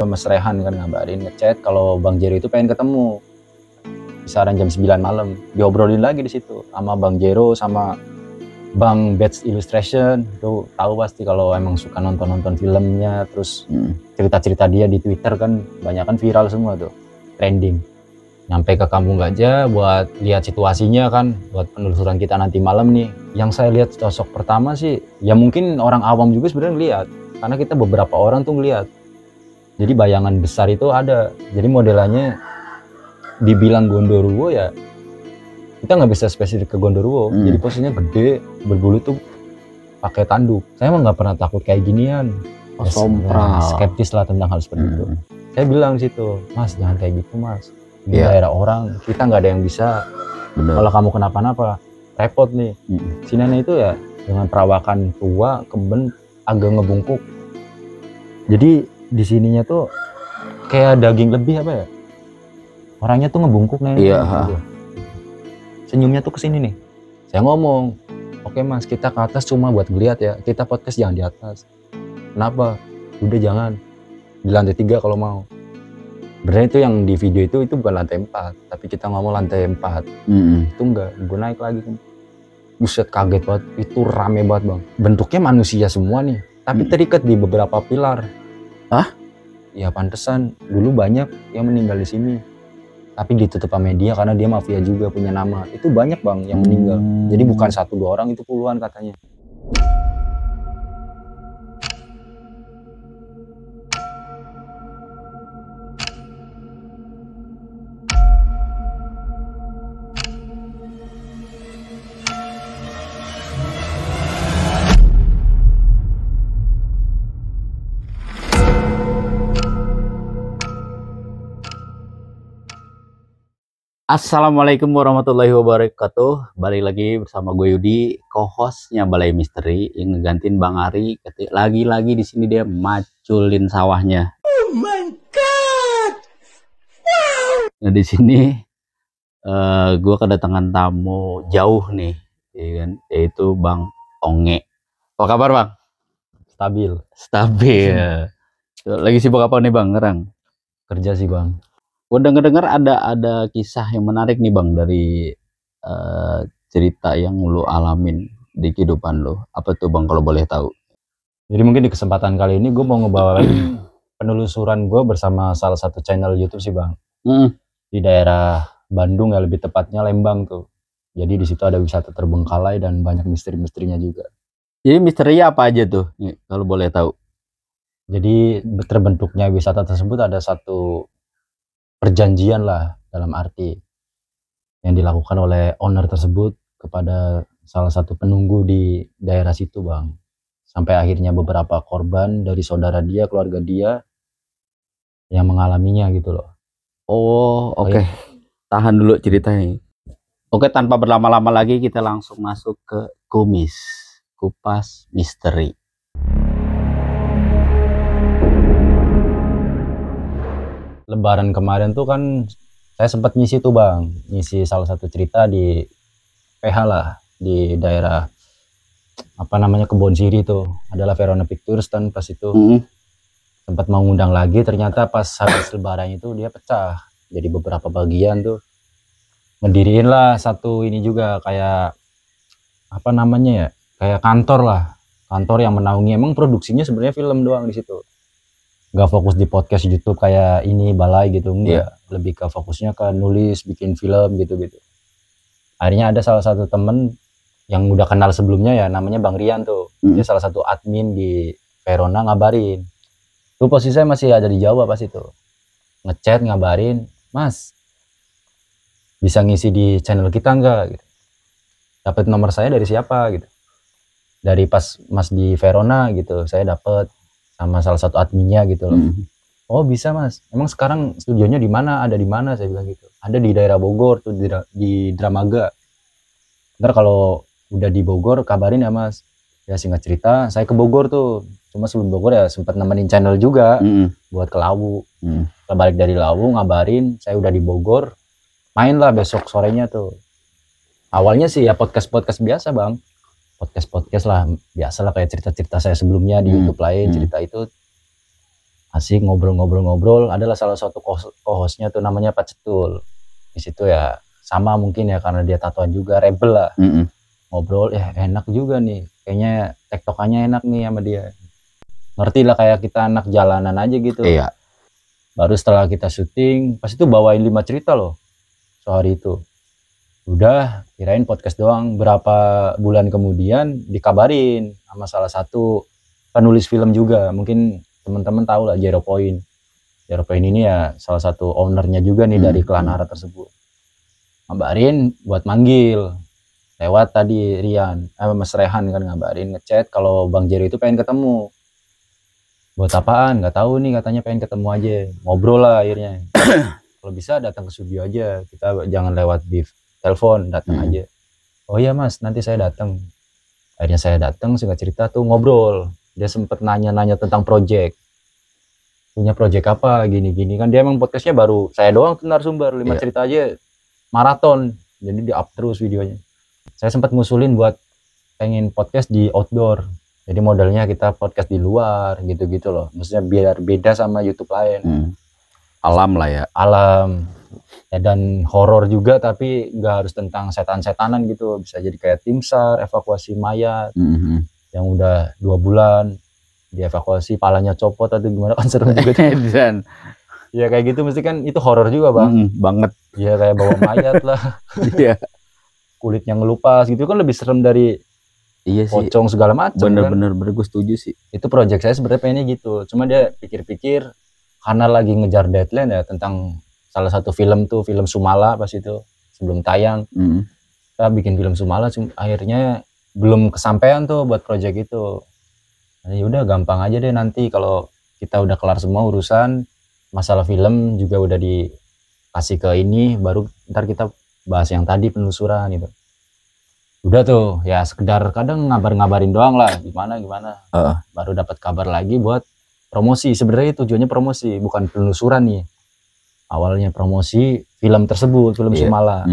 Mas Rehan kan ngabarin ngechat kalau Bang Jero itu pengen ketemu kisaran jam 9 malam. Diobrolin lagi di situ sama Bang Jero sama Bang Bats Illustration. Tuh tahu pasti kalau emang suka nonton filmnya, terus cerita-cerita dia di Twitter kan banyak kan viral semua tuh, trending. Nyampe ke Kampung Gajah buat lihat situasinya kan, buat penelusuran kita nanti malam nih. Yang saya lihat sosok pertama sih, ya mungkin orang awam juga sebenarnya lihat, karena kita beberapa orang tuh ngeliat. Jadi bayangan besar itu ada. Jadi modelannya dibilang Gondoruo ya, kita nggak bisa spesifik ke Gondoruo. Jadi posisinya gede, berbulu tuh pakai tanduk. Saya emang nggak pernah takut kayak ginian. Sompral. Skeptis lah tentang hal seperti itu. Saya bilang di situ, Mas jangan kayak gitu Mas. Di daerah orang, kita nggak ada yang bisa. Kalau kamu kenapa-napa, repot nih. Si nenek itu ya dengan perawakan tua, keben, agak ngebungkuk. Jadi di sininya tuh kayak daging lebih apa ya? Orangnya tuh ngebungkuk nenek. Iya. Gitu. Senyumnya tuh kesini nih. Saya ngomong, oke Mas, kita ke atas cuma buat ngeliat ya. Kita podcast jangan di atas. Kenapa? Udah jangan. Di lantai 3 kalau mau. Sebenarnya itu yang di video itu bukan lantai 4, tapi kita ngomong lantai 4. Itu enggak, gue naik lagi. Buset, kaget banget, itu rame banget Bang. Bentuknya manusia semua nih, tapi terikat di beberapa pilar. Hah? Ya pantesan, dulu banyak yang meninggal di sini. Tapi ditutup sama media karena dia mafia juga, punya nama. Itu banyak Bang yang meninggal. Jadi bukan 1-2 orang, itu puluhan katanya. Assalamualaikum warahmatullahi wabarakatuh. Balik lagi bersama gue Yudi, co-hostnya Balai Misteri yang ngegantiin Bang Ari. Lagi-lagi di sini dia maculin sawahnya. Oh my god! Wow. Nah di sini gue kedatangan tamu jauh nih, ya kan? Yaitu Bang Onge. Apa kabar Bang? Stabil. Lagi sibuk apa nih Bang? Ngerang? Kerja sih Bang. Gue denger ada kisah yang menarik nih Bang dari cerita yang lu alamin di kehidupan lu. Apa tuh Bang kalau boleh tahu? Jadi mungkin di kesempatan kali ini gue mau ngebawain penelusuran gue bersama salah satu channel YouTube sih Bang. Di daerah Bandung ya, lebih tepatnya Lembang tuh. Jadi di situ ada wisata terbengkalai dan banyak misteri-misterinya juga. Jadi misterinya apa aja tuh nih, kalau boleh tahu? Jadi terbentuknya wisata tersebut ada satu perjanjian lah, dalam arti yang dilakukan oleh owner tersebut kepada salah satu penunggu di daerah situ Bang, sampai akhirnya beberapa korban dari saudara dia, keluarga dia yang mengalaminya gitu loh. Oh oke. Tahan dulu ceritanya. Oke, tanpa berlama-lama lagi kita langsung masuk ke kupas misteri. Lebaran kemarin tuh kan saya sempat ngisi tuh Bang, ngisi salah satu cerita di PH lah, di daerah apa namanya Kebon Siri tuh, adalah Verona Pictures. Dan pas itu sempat mau ngundang lagi, ternyata pas habis lebaran itu dia pecah jadi beberapa bagian tuh. Ngediriin lah satu ini juga kayak apa namanya ya, kayak kantor lah, kantor yang menaungi. Emang produksinya sebenarnya film doang di situ. Gak fokus di podcast YouTube kayak ini Balai gitu, enggak. Lebih ke fokusnya ke nulis, bikin film gitu-gitu. Akhirnya ada salah satu temen yang udah kenal sebelumnya ya, namanya Bang Rian tuh. Dia salah satu admin di Verona, ngabarin. Tuh posisi saya masih ada di Jawa pas itu. Ngechat ngabarin, Mas bisa ngisi di channel kita enggak gitu. Dapat nomor saya dari siapa gitu. Dari pas Mas di Verona gitu, saya dapat sama salah satu adminnya gitu loh. Oh bisa Mas, emang sekarang studionya di mana? Ada di mana? Saya bilang gitu. Ada di daerah Bogor tuh, di Dramaga. Ntar kalau udah di Bogor kabarin ya Mas. Ya singkat cerita saya ke Bogor tuh. Cuma sebelum Bogor ya sempat nemenin channel juga buat ke Lawu. Balik dari Lawu ngabarin saya udah di Bogor. Main lah besok sorenya tuh. Awalnya sih ya podcast biasa Bang. Podcast lah biasa lah, kayak cerita-cerita saya sebelumnya di YouTube lain. Cerita itu asik ngobrol-ngobrol. Adalah salah satu co-hostnya tuh namanya Pak Cetul. Di situ ya sama mungkin ya karena dia tatoan juga, rebel lah. Ngobrol ya enak juga nih, kayaknya tektokannya enak nih sama dia. Ngerti lah kayak kita anak jalanan aja gitu. Iya. Baru setelah kita syuting, pas itu bawain 5 cerita loh sehari itu. Udah kirain podcast doang. Berapa bulan kemudian dikabarin sama salah satu penulis film juga. Mungkin teman-teman tahu lah Zero Point. Zero Point ini ya salah satu ownernya juga nih dari Klan Ara tersebut. Ngabarin buat manggil. Lewat tadi Rian, Mas Rehan kan ngabarin ngechat kalau Bang Jero itu pengen ketemu. Buat apaan? Nggak tahu nih, katanya pengen ketemu aja. Ngobrol lah akhirnya. Kalau bisa datang ke studio aja. Kita jangan lewat di telepon, datang aja. Oh iya Mas, nanti saya datang. Akhirnya saya datang, singkat cerita tuh ngobrol. Dia sempet nanya-nanya tentang project. Punya project apa, gini-gini. Kan dia emang podcastnya baru, saya doang tuh narasumber. 5 cerita aja, maraton. Jadi di-up terus videonya. Saya sempat ngusulin buat pengen podcast di outdoor. Jadi modelnya kita podcast di luar gitu-gitu loh. Maksudnya biar beda sama YouTube lain. Alam lah ya. Alam. Ya, dan horor juga tapi nggak harus tentang setan-setanan gitu. Bisa jadi kayak tim SAR, evakuasi mayat. Yang udah 2 bulan dievakuasi, palanya copot atau gimana, kan serem juga. Dan ya kayak gitu mesti kan itu horor juga Bang. Banget. Ya kayak bawa mayat lah. Iya. Kulitnya ngelupas gitu kan lebih serem dari Iya sih. pocong segala macam. Bener-bener gue setuju sih. Itu project saya sebenarnya pengennya gitu. Cuma dia pikir-pikir karena lagi ngejar deadline ya tentang salah satu film tuh, film Sumala pas itu sebelum tayang. Kita bikin film Sumala, akhirnya belum kesampaian tuh buat project itu. Nah, ya udah gampang aja deh nanti kalau kita udah kelar semua urusan masalah film juga udah dikasih ke ini, baru ntar kita bahas yang tadi penelusuran gitu. Udah tuh ya sekedar kadang ngabarin doang lah gimana baru dapat kabar lagi buat promosi. Sebenarnya tujuannya promosi bukan penelusuran nih, awalnya promosi film tersebut, film Sumala.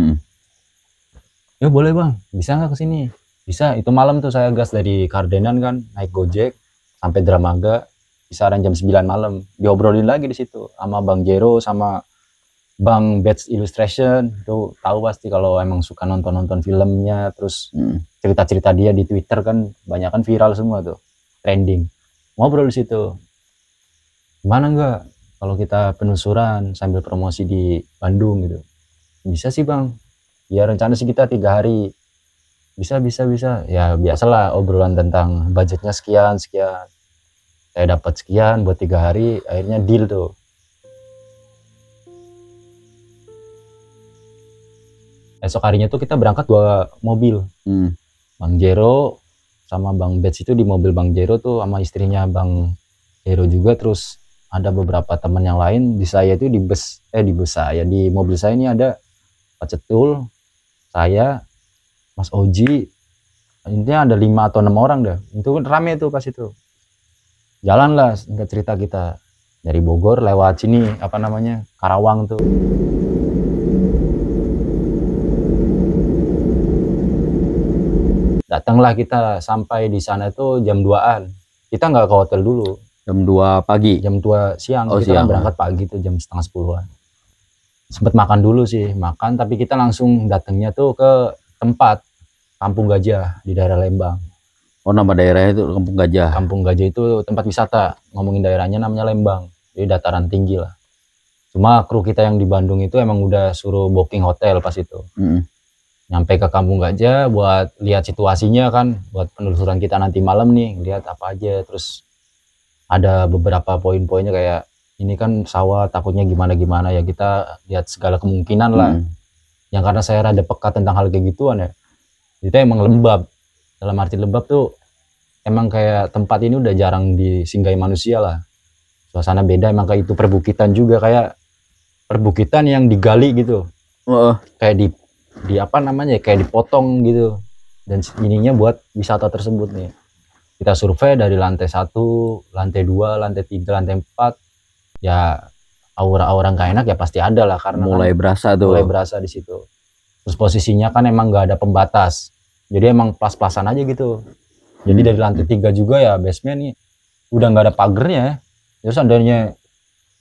Ya boleh Bang, bisa nggak kesini? Bisa. Itu malam tuh saya gas dari Kardenan kan, naik Gojek sampai Dramaga, kisaran jam 9 malam. Diobrolin lagi di situ sama Bang Jero sama Bang Bats Illustration. Tuh tahu pasti kalau emang suka nonton filmnya, terus cerita-cerita dia di Twitter kan banyak kan viral semua tuh, trending. Ngobrol di situ. Gimana enggak kalau kita penelusuran sambil promosi di Bandung gitu? Bisa sih Bang. Ya rencana sih kita 3 hari. Bisa. Ya biasalah obrolan tentang budgetnya sekian. Saya dapat sekian buat 3 hari, akhirnya deal tuh. Esok harinya tuh kita berangkat 2 mobil. Bang Jero sama Bang Bets itu di mobil Bang Jero tuh sama istrinya Bang Jero juga, terus ada beberapa teman yang lain. Di saya itu di mobil saya ini ada Pak Cetul, saya, Mas Oji, intinya ada 5 atau 6 orang dah. Itu rame tuh pas itu. Jalan lah singkat cerita kita dari Bogor lewat sini Karawang tuh. Datanglah kita sampai di sana tuh jam 2-an. Kita nggak ke hotel dulu. Jam 2 pagi. Jam 2 siang. Kita siang. Kan berangkat pagi tuh jam setengah 10-an. Sempet makan dulu sih, tapi kita langsung datangnya tuh ke tempat Kampung Gajah di daerah Lembang. Oh, nama daerahnya itu Kampung Gajah. Kampung Gajah itu tempat wisata. Ngomongin daerahnya namanya Lembang. Jadi dataran tinggi lah. Cuma kru kita yang di Bandung itu emang udah suruh booking hotel pas itu. Nyampe ke Kampung Gajah buat lihat situasinya kan, buat penelusuran kita nanti malam nih, lihat apa aja. Terus ada beberapa poin-poinnya kayak ini kan sawah, takutnya gimana ya, kita lihat segala kemungkinan lah. Yang karena saya rada peka tentang hal kayak gituan ya, itu emang lembab. Dalam arti lembab tuh emang kayak tempat ini udah jarang disinggahi manusia lah. Suasana beda, emang kayak itu perbukitan juga, kayak perbukitan yang digali gitu. Kayak kayak dipotong gitu. Dan ininya buat wisata tersebut nih. Kita survei dari lantai 1, lantai 2, lantai 3, lantai 4. Ya aura-aura nggak enak ya pasti ada lah, karena mulai berasa di situ. Terus posisinya kan emang nggak ada pembatas. Jadi emang plas-plasan aja gitu. Jadi dari lantai 3 juga ya basement nih udah nggak ada pagernya. Ya seandainya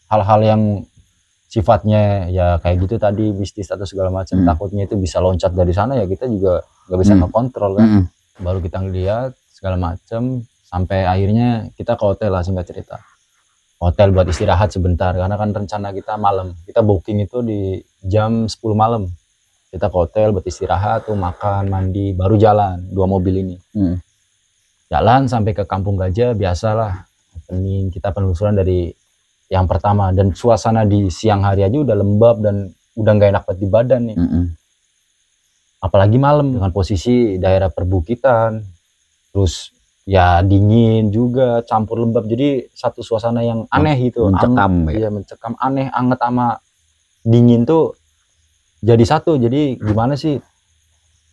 hal-hal yang sifatnya ya kayak gitu tadi, bisnis atau segala macam, takutnya itu bisa loncat dari sana, ya kita juga nggak bisa ngekontrol kan. Baru kita ngeliat segala macam sampai akhirnya kita ke hotel lah, singkat cerita. Hotel buat istirahat sebentar, karena kan rencana kita malam. Kita booking itu di jam 10 malam. Kita ke hotel buat istirahat tuh, makan, mandi, baru jalan 2 mobil ini. Jalan sampai ke Kampung Gajah, biasalah opening kita penelusuran dari yang pertama, dan suasana di siang hari aja udah lembab dan udah nggak enak banget di badan nih. Apalagi malam dengan posisi daerah perbukitan, terus ya dingin juga campur lembab, jadi satu suasana yang aneh gitu, mencekam ya. Iya, mencekam, aneh, anget sama dingin tuh jadi satu. Jadi gimana sih,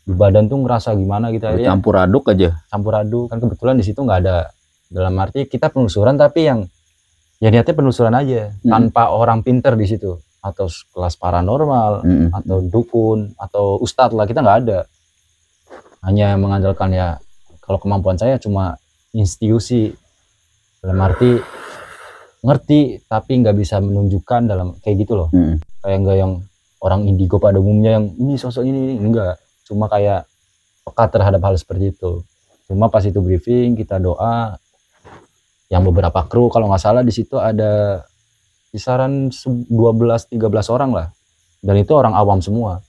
di badan tuh ngerasa gimana gitu aja. Campur aduk aja. Campur aduk kan, kebetulan di situ nggak ada, dalam arti kita penelusuran tapi yang ya niatnya penelusuran aja, tanpa orang pinter di situ, atau kelas paranormal, atau dukun, atau ustadz lah, kita nggak ada. Hanya mengandalkan ya, kalau kemampuan saya cuma institusi, dalam arti ngerti tapi nggak bisa menunjukkan dalam kayak gitu loh. Kayak nggak yang orang indigo pada umumnya yang ini sosok ini, enggak. Cuma kayak peka terhadap hal seperti itu. Cuma pas itu briefing, kita doa, yang beberapa kru kalau nggak salah di situ ada kisaran 12-13 orang lah, dan itu orang awam semua.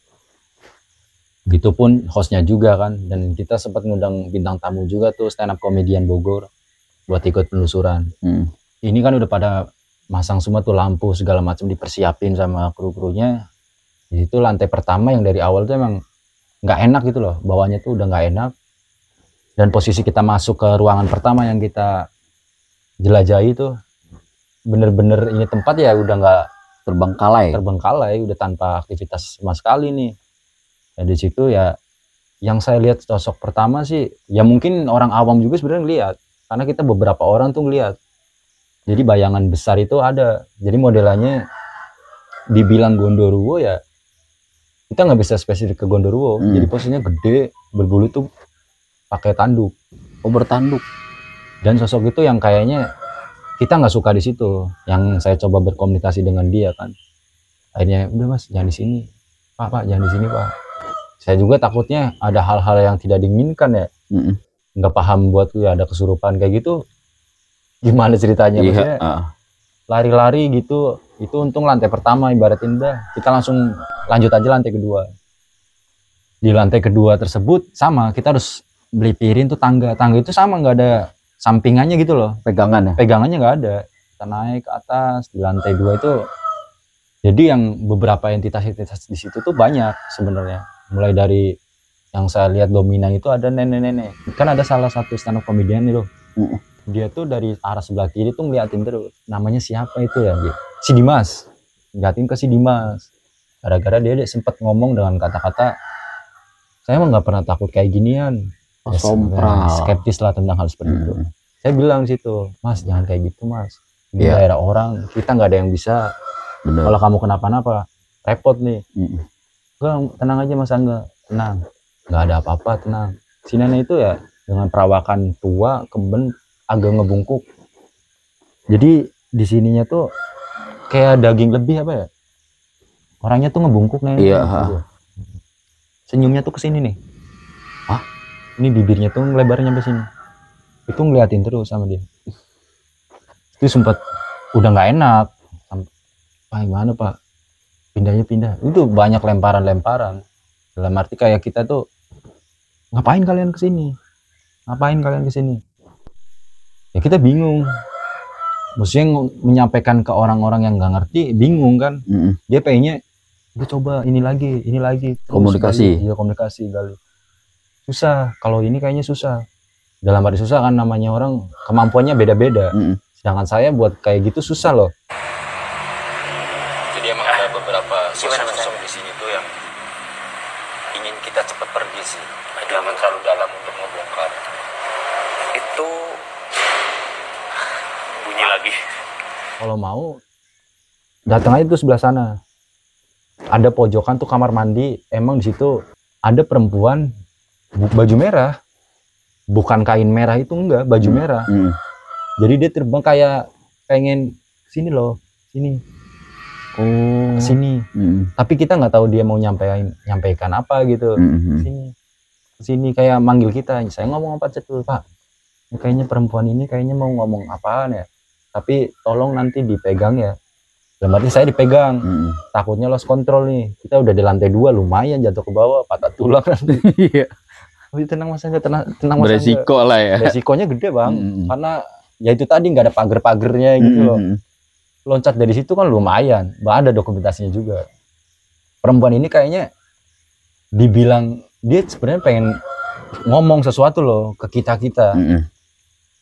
Begitupun hostnya juga kan, dan kita sempat ngundang bintang tamu juga tuh, stand up comedian Bogor buat ikut penelusuran. Ini kan udah pada masang semua tuh lampu segala macam, dipersiapin sama kru-krunya. Di situ lantai pertama yang dari awal tuh emang nggak enak gitu loh, bawahnya tuh udah nggak enak. Dan posisi kita masuk ke ruangan pertama yang kita jelajahi tuh bener-bener ini tempat ya udah nggak terbengkalai, udah tanpa aktivitas sama sekali nih. Dan di situ ya yang saya lihat sosok pertama sih ya mungkin orang awam juga sebenarnya ngeliat, karena kita beberapa orang tuh ngeliat. Jadi bayangan besar itu ada, jadi modelannya dibilang Gondoruo ya kita nggak bisa spesifik ke Gondoruo. Jadi posisinya gede, berbulu tuh pakai tanduk. Oh, bertanduk. Dan sosok itu yang kayaknya kita nggak suka di situ. Yang saya coba berkomunikasi dengan dia kan, akhirnya udah mas jangan di sini, pak jangan di sini pak. Saya juga takutnya ada hal-hal yang tidak diinginkan ya. Nggak paham buat ya ada kesurupan kayak gitu, gimana ceritanya. Maksudnya lari-lari gitu. Itu untung lantai pertama, ibaratin udah kita langsung lanjut aja lantai kedua. Di lantai kedua tersebut sama, kita harus beli piring tuh, tangga itu sama, nggak ada sampingannya gitu loh, pegangannya nggak ada. Kita naik ke atas di lantai 2 itu, jadi yang beberapa entitas di situ tuh banyak sebenarnya. Mulai dari yang saya lihat dominan itu ada nenek-nenek, kan ada salah satu stand up comedian itu, dia tuh dari arah sebelah kiri tuh ngeliatin terus, namanya siapa itu ya, si Dimas, ngeliatin ke si Dimas, gara-gara dia sempat ngomong dengan kata-kata, saya emang nggak pernah takut kayak ginian. Skeptis lah tentang hal seperti itu. Saya bilang situ, mas jangan kayak gitu mas, di daerah orang, kita nggak ada yang bisa. Kalau kamu kenapa-napa repot nih. Enggak, tenang aja mas Angga, tenang, nggak ada apa-apa, tenang. Si nenek itu ya dengan perawakan tua, keben, agak ngebungkuk, jadi di sininya tuh kayak daging lebih apa ya, orangnya tuh ngebungkuk nenek. Gitu. Senyumnya tuh kesini nih, ini bibirnya tuh lebarnya sampai sini, itu ngeliatin terus sama dia. Itu sempat udah nggak enak, pak gimana pak, pindah. Itu banyak lemparan, dalam arti kayak kita tuh ngapain kalian kesini, ya kita bingung. Maksudnya menyampaikan ke orang-orang yang nggak ngerti, bingung kan. Dia pengennya udah coba ini lagi terus komunikasi gali. Susah, kalau ini kayaknya susah. Dalam arti susah kan, namanya orang kemampuannya beda-beda. Sedangkan saya buat kayak gitu susah loh. Jadi emang ada beberapa sosok di sini tuh yang ingin kita cepat pergi sih. Jangan terlalu dalam untuk ngebongkar. Itu bunyi lagi. Kalau mau datang aja tuh sebelah sana. Ada pojokan tuh kamar mandi. Emang di situ ada perempuan baju merah, bukan kain merah itu, enggak, baju merah. Jadi dia terbang kayak pengen sini loh, sini, Oh. sini. Tapi kita nggak tahu dia mau nyampaikan apa gitu. Sini, sini kayak manggil kita. Saya ngomong apa Cetul, Pak? Ini kayaknya perempuan ini kayaknya mau ngomong apaan ya. Tapi tolong nanti dipegang ya. Dalam arti saya dipegang. Takutnya lost control nih. Kita udah di lantai 2 lumayan jatuh ke bawah, patah tulang nanti. Iya. Oh, tenang Mas Angga, tenang Mas Angga. Beresiko lah ya. Resikonya gede Bang. Karena ya itu tadi nggak ada pagar-pagernya gitu loh. Loncat dari situ kan lumayan. Ada dokumentasinya juga. Perempuan ini kayaknya dibilang dia sebenarnya pengen ngomong sesuatu loh ke kita.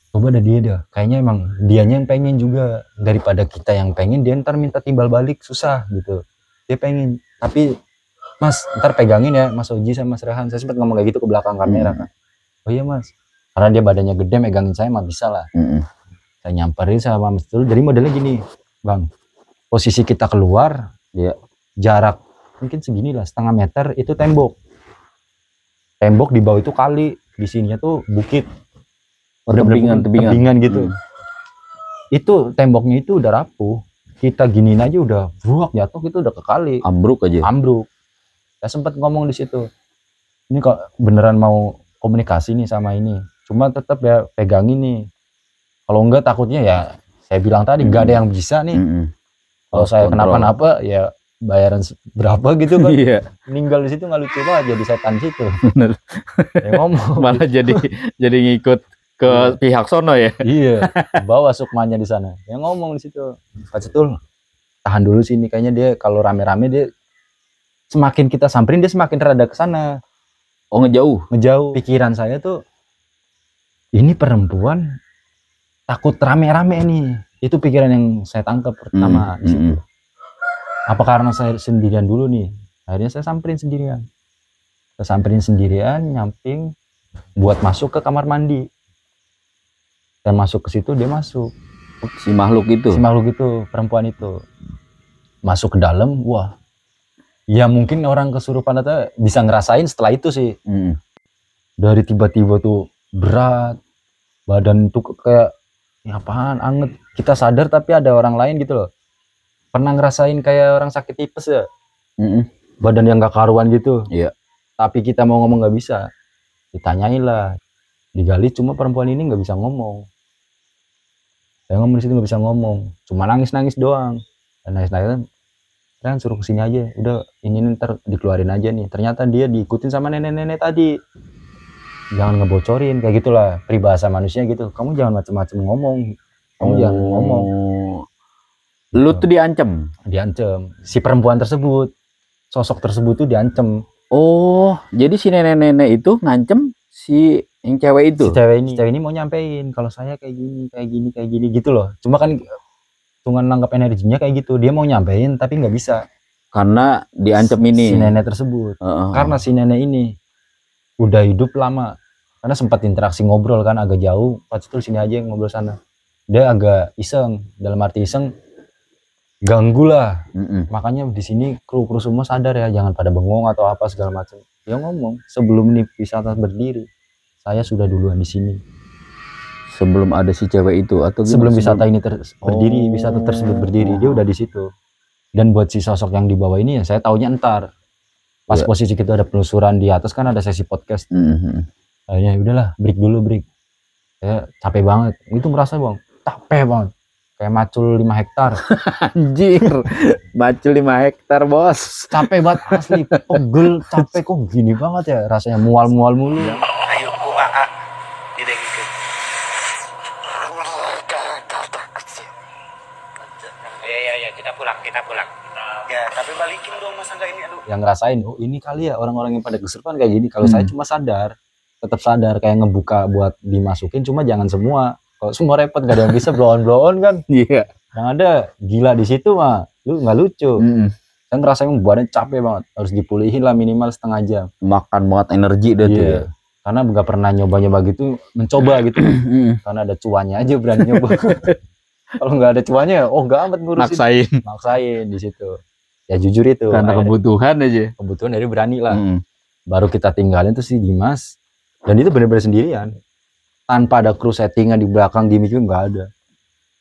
Coba ada dia dah. Kayaknya emang dianya yang pengen juga. Daripada kita yang pengen, dia ntar minta timbal balik susah gitu. Dia pengen. Tapi Mas, ntar pegangin ya Mas Oji sama Mas Rehan. Saya sempat ngomong kayak gitu ke belakang kamera kan. Oh iya Mas. Karena dia badannya gede, megangin saya mah bisa lah. Saya nyamperin sama Mas Tul. Jadi modelnya gini, Bang. Posisi kita keluar, ya jarak mungkin segini lah, setengah meter itu tembok. Tembok di bawah itu kali, di sininya tuh bukit. Tebingan gitu. Itu temboknya itu udah rapuh. Kita giniin aja udah bruak jatuh, itu udah ke kali. Ambruk aja. Ambruk. Saya sempat ngomong di situ. Ini kok beneran mau komunikasi nih sama ini. Cuma tetap ya pegangin nih. Kalau enggak takutnya ya saya bilang tadi nggak ada yang bisa nih. Kalau saya kenapa-napa ya bayaran berapa gitu kan. Meninggal di situ nggak lucu banget jadi setan di situ. Bener. Ya ngomong. Malah jadi ngikut ke pihak sono ya. Iya, bawa sukmanya di sana. Ya ngomong di situ. Pak Cetul, tahan dulu sini. Kayaknya dia kalau rame-rame dia semakin kita samperin dia semakin rada ke sana. Oh, ngejauh. Pikiran saya tuh ini perempuan takut rame-rame nih. Itu pikiran yang saya tangkap pertama di situ. Apa karena saya sendirian dulu nih? Akhirnya saya samperin sendirian. Saya samperin sendirian, nyamping buat masuk ke kamar mandi. Saya masuk ke situ, dia masuk. Si makhluk itu, perempuan itu masuk ke dalam. Wah, ya mungkin orang kesurupan atau bisa ngerasain setelah itu sih. Dari tiba-tiba tuh berat, badan tuh kayak ya apaan, anget. Kita sadar tapi ada orang lain gitu loh. Pernah ngerasain kayak orang sakit tipes ya? Badan yang gak karuan gitu. Iya. Tapi kita mau ngomong gak bisa. Ditanyain lah, digali, cuma perempuan ini gak bisa ngomong. Saya ngomong di situ nggak bisa ngomong, cuma nangis doang. Dan nangis kan suruh kesini aja. Udah ini ntar dikeluarin aja nih. Ternyata dia diikutin sama nenek-nenek tadi. Jangan ngebocorin kayak gitulah peribahasa manusia gitu. Kamu jangan macem-macem ngomong. Kamu jangan ngomong. Lu tuh diancam. Si perempuan tersebut, sosok tersebut tuh diancam. Oh, jadi si nenek-nenek itu ngancem si yang cewek itu. Si cewek ini mau nyampein kalau saya kayak gini gitu loh. Cuma kan nanggap energinya kayak gitu. Dia mau nyampein tapi nggak bisa. Karena diancam ini. Si nenek tersebut. Karena si nenek ini udah hidup lama. Karena sempat interaksi ngobrol kan agak jauh. Pas itu sini aja ngobrol sana. Dia agak iseng. Dalam arti iseng ganggu lah. Makanya di sini kru semua sadar ya, jangan pada bengong atau apa segala macam. Dia ngomong sebelum ini wisata berdiri, saya sudah duluan di sini. Sebelum ada si cewek itu atau sebelum wisata ini berdiri, wisata tersebut berdiri, dia udah di situ. Dan buat si sosok yang di bawah ini ya saya taunya entar. Pas posisi kita ada penelusuran di atas kan ada sesi podcast. Akhirnya udahlah break dulu. Saya capek banget. Itu merasa Bang, capek banget. Kayak macul 5 hektar. Anjir, macul 5 hektar bos. Capek banget asli, pegel, capek kok gini banget ya rasanya, mual mulu. Ayo ku AA didengekeun. Ya kita pulang. Ya tapi balikin dong Mas Angga ini aduh. Yang ngerasain, oh ini kali ya orang-orang yang pada kesurupan kayak gini. Kalau saya cuma tetap sadar kayak ngebuka buat dimasukin, cuma jangan semua. Kalau semua repot gak ada yang bisa blow on kan. Iya. Yang ada gila di situ mah, lu nggak lucu. Saya ngerasain badan capek banget, harus dipulihin lah minimal setengah jam. Makan banget energi deh tuh ya. Karena nggak pernah nyoba gitu, mencoba gitu. Karena ada cuannya aja berani nyoba. Kalau nggak ada cuannya, oh nggak amat ngurusin. Maksain di situ. Ya jujur itu. Karena kebutuhan aja. Kebutuhan dari berani lah. Baru kita tinggalin tuh si Dimas. Dan itu benar-benar sendirian. Tanpa ada kru settingan di belakang gimmick nggak ada.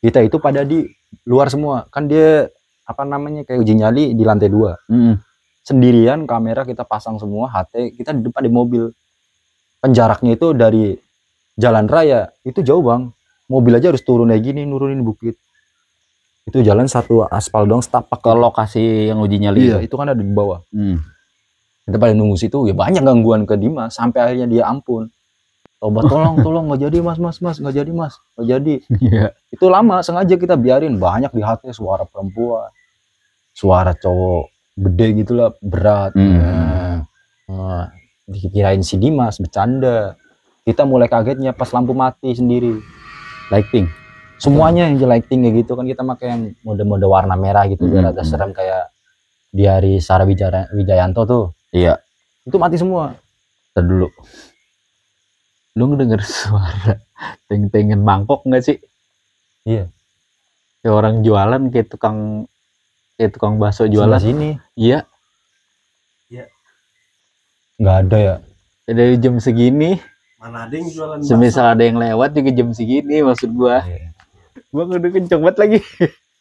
Kita itu pada di luar semua. Kan dia apa namanya kayak uji nyali di lantai 2. Sendirian, kamera kita pasang semua, HT kita di depan di mobil. Penjaraknya itu dari jalan raya itu jauh bang. Mobil aja harus turun kayak gini, nurunin bukit. Itu jalan satu aspal dong, setapak Ke lokasi yang uji nyali. Iya, itu kan ada di bawah. Kita pada nunggu situ, ya banyak gangguan ke Dimas sampai akhirnya dia ampun. Tobat, tolong nggak jadi mas, nggak jadi mas, nggak jadi. Iya. Itu lama, sengaja kita biarin banyak di hati suara perempuan, suara cowok gede gitulah berat. Dikirain si Dimas bercanda. Kita mulai kagetnya pas lampu mati sendiri. Lighting. Semuanya yang lighting kayak gitu kan kita pakai yang mode-mode warna merah gitu biar ada serem kayak di hari Sarah Wijayanto tuh. Iya. Itu mati semua. Ntar dulu. Lu ngedenger suara teng-tengan mangkok nggak sih? Iya. Kayak orang jualan kayak tukang bakso jualan. Sini. Iya. Nggak ada ya. Dari jam segini. Mana ada yang jualan Semisal ada yang lewat juga jam segini maksud gua. Gua udah kenceng banget lagi.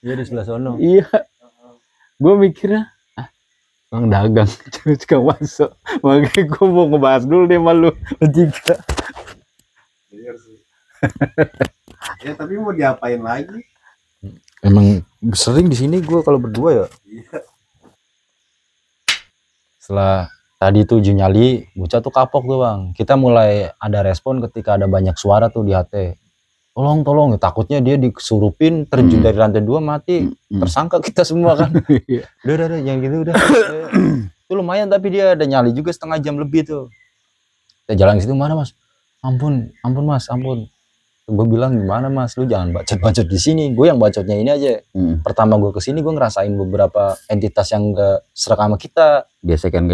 Iya di sebelah sono. Iya. Gua mikirnya Bang dagang suka masuk. Makanya gue mau ngebahas dulu deh malu bertiga. Ya tapi mau diapain lagi? Emang sering di sini gue kalau berdua ya. Iya. Setelah tadi tuh uji nyali, bocah tuh kapok tuh bang. Kita mulai ada respon ketika ada banyak suara tuh di HT. Tolong, takutnya dia disurupin terjun dari lantai 2 mati, tersangka kita semua kan. udah, yang gitu udah. Itu lumayan tapi dia ada nyali juga setengah jam lebih tuh. Kita jalan ke situ, mana mas? Ampun mas, ampun. Gue bilang gimana mas, lu jangan bacot di sini. Gue yang bacotnya ini aja. Pertama gue kesini gue ngerasain beberapa entitas yang gak serak sama kita. Gesekan.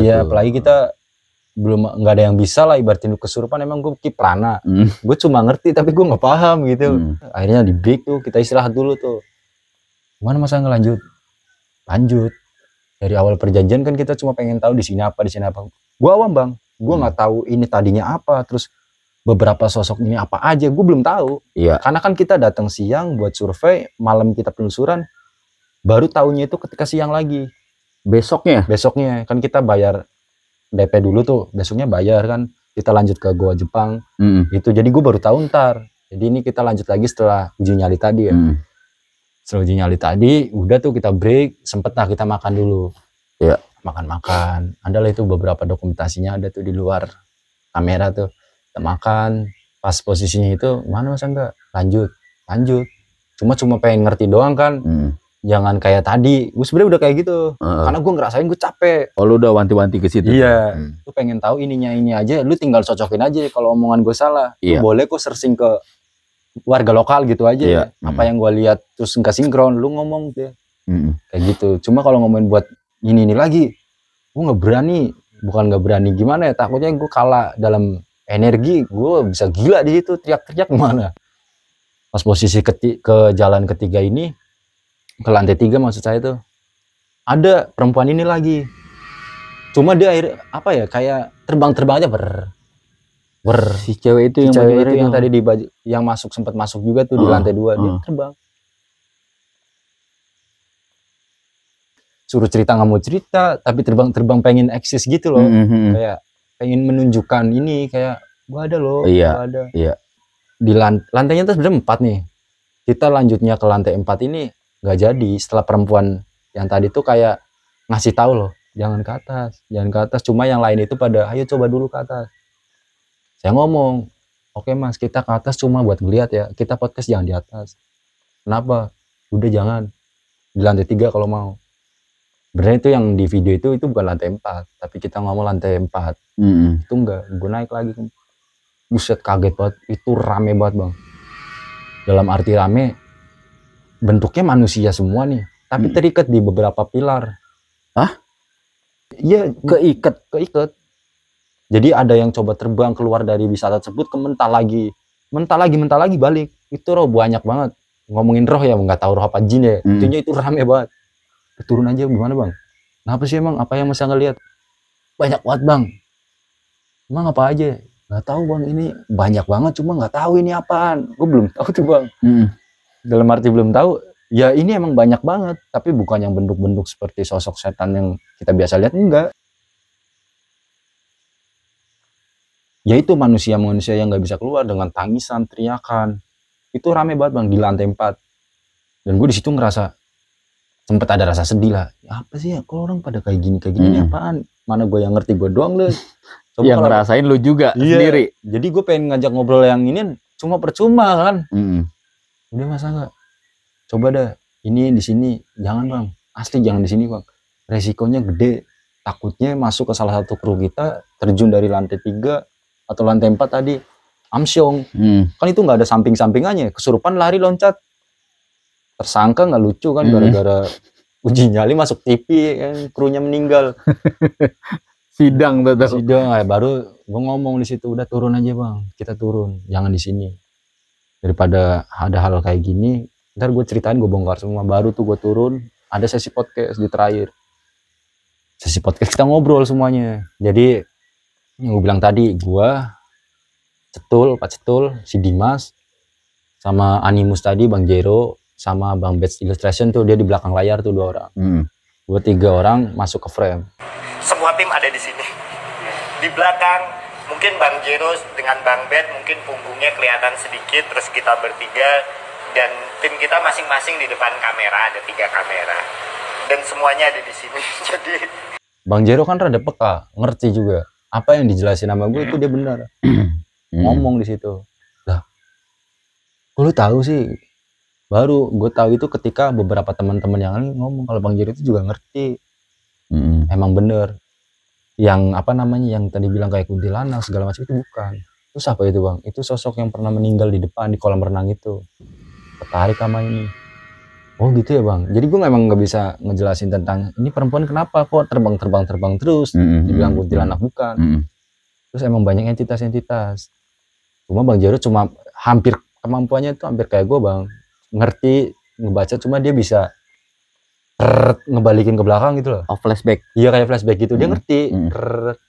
Iya, apalagi kita nggak ada yang bisa lah ibaratnya kesurupan. Emang gue kiprana. Gue cuma ngerti tapi gue nggak paham gitu. Akhirnya di break tuh kita istirahat dulu tuh. Gimana masa ngelanjut? Lanjut. Dari awal perjanjian kan kita cuma pengen tahu di sini apa. Gue awam bang. Gue nggak tahu ini tadinya apa. Terus beberapa sosok ini apa aja. Gue belum tahu. Iya. Karena kan kita datang siang buat survei, malam kita penelusuran. Baru tahunya itu ketika siang lagi. Besoknya kan kita bayar DP dulu tuh, besoknya bayar kan, kita lanjut ke Goa Jepang. Itu jadi gue baru tahu ntar. Jadi ini kita lanjut lagi setelah uji nyali tadi ya. Setelah uji nyali tadi udah tuh kita break, sempet lah kita makan dulu. Iya. Makan adalah itu beberapa dokumentasinya ada tuh di luar kamera tuh. Kita makan, pas posisinya itu mana mas enggak lanjut cuma pengen ngerti doang kan. Jangan kayak tadi, gue sebenarnya udah kayak gitu. Karena gue ngerasain gue capek. Oh lu udah wanti-wanti ke situ. Iya. Lu pengen tahu ininya ini aja, lu tinggal cocokin aja kalau omongan gue salah. Iya. Lu boleh kok searching ke warga lokal gitu aja. Iya. Apa yang gue lihat terus nggak sinkron, lu ngomong deh. Kayak gitu. Cuma kalau ngomongin buat ini lagi, gue nggak berani. Bukan nggak berani gimana ya? Takutnya gue kalah dalam energi, gue bisa gila di situ teriak-teriak mana. Pas posisi ke jalan ketiga ini. Ke lantai 3 maksud saya tuh ada perempuan ini lagi, cuma dia apa ya kayak terbang aja Si cewek itu yang tadi di baju yang sempat masuk juga tuh di lantai 2 dia terbang, suruh cerita nggak mau cerita tapi terbang pengen eksis gitu loh. Kayak pengen menunjukkan ini kayak gua ada loh. Gua ada. Di lantainya tuh sebenarnya 4 nih, kita lanjutnya ke lantai 4 ini nggak jadi. Setelah perempuan yang tadi tuh kayak ngasih tahu loh jangan ke atas, cuma yang lain itu pada ayo coba dulu ke atas. Saya ngomong oke mas kita ke atas cuma buat ngeliat ya, kita podcast jangan di atas. Kenapa? Udah jangan di lantai 3 kalau mau. Benernya itu yang di video itu bukan lantai 4 tapi kita ngomong lantai 4. Itu enggak, gue naik lagi. Buset kaget banget, itu rame banget bang. Dalam arti rame bentuknya manusia semua nih, tapi terikat di beberapa pilar. Iya, keikat. Jadi ada yang coba terbang keluar dari wisata tersebut ke mentah lagi balik. Itu roh banyak banget. Ngomongin roh ya, nggak tahu roh apa jin ya. Intinya itu rame banget. Turun aja gimana bang? Kenapa sih emang? Apa yang masa ngeliat? Banyak banget bang. Emang apa aja? Nggak tahu bang, ini banyak banget cuma nggak tahu ini apaan. Gue belum tahu tuh bang. Dalam arti belum tahu, ya ini emang banyak banget, tapi bukan yang bentuk-bentuk seperti sosok setan yang kita biasa lihat, enggak. Ya itu manusia-manusia yang nggak bisa keluar dengan tangisan, teriakan. Itu rame banget bang di lantai 4. Dan gue di situ ngerasa sempet ada rasa sedih lah. Ya apa sih ya, kok orang pada kayak gini ini apaan? Mana gue yang ngerti, gue doang deh. Yang ngerasain lu juga sendiri. Jadi gue pengen ngajak ngobrol yang ini cuma percuma kan. Udah masa nggak? Coba dah ini di sini, jangan bang. Asli jangan di sini bang. Resikonya gede. Takutnya masuk ke salah satu kru kita, terjun dari lantai 3 atau lantai 4 tadi, amsyong. Kan itu nggak ada samping-sampingannya, kesurupan lari loncat. Tersangka nggak lucu kan, gara-gara uji nyali masuk TV kan, krunya meninggal. Sidang Baru gue ngomong di situ, udah turun aja bang, kita turun, jangan di sini. Daripada ada hal kayak gini, ntar gue ceritain, gue bongkar semua. Baru tuh gue turun, ada sesi podcast di terakhir. Sesi podcast kita ngobrol semuanya. Jadi yang gue bilang tadi, gue, Pak Cetul, si Dimas, sama Animus tadi, Bang Jero, sama Bang Bets Illustration tuh, dia di belakang layar tuh 2 orang. Gue 3 orang masuk ke frame. Semua tim ada di sini. Di belakang mungkin Bang Jero dengan Bang Bet mungkin punggungnya kelihatan sedikit, terus kita bertiga dan tim kita masing-masing di depan kamera, ada 3 kamera. Dan semuanya ada di sini. Jadi Bang Jero kan rada peka, ngerti juga. Apa yang dijelasin sama gue itu dia benar. Ngomong di situ. Lah, lu tahu sih. Baru gue tahu itu ketika beberapa teman-teman yang lain ngomong kalau Bang Jero itu juga ngerti. Emang bener. Yang apa namanya, yang tadi bilang kayak kuntilanak segala macam itu bukan. Terus apa itu bang? Itu sosok yang pernah meninggal di depan di kolam renang itu. Tertarik sama ini. Oh gitu ya bang. Jadi gue emang nggak bisa ngejelasin tentang ini perempuan kenapa kok terbang terus. Dibilang kuntilanak bukan. Terus emang banyak entitas-entitas. Cuma Bang Jero cuma hampir kemampuannya itu hampir kayak gue bang. Ngerti ngebaca, cuma dia bisa ngebalikin ke belakang gitu loh. Oh, flashback. Iya kayak flashback gitu. Dia ngerti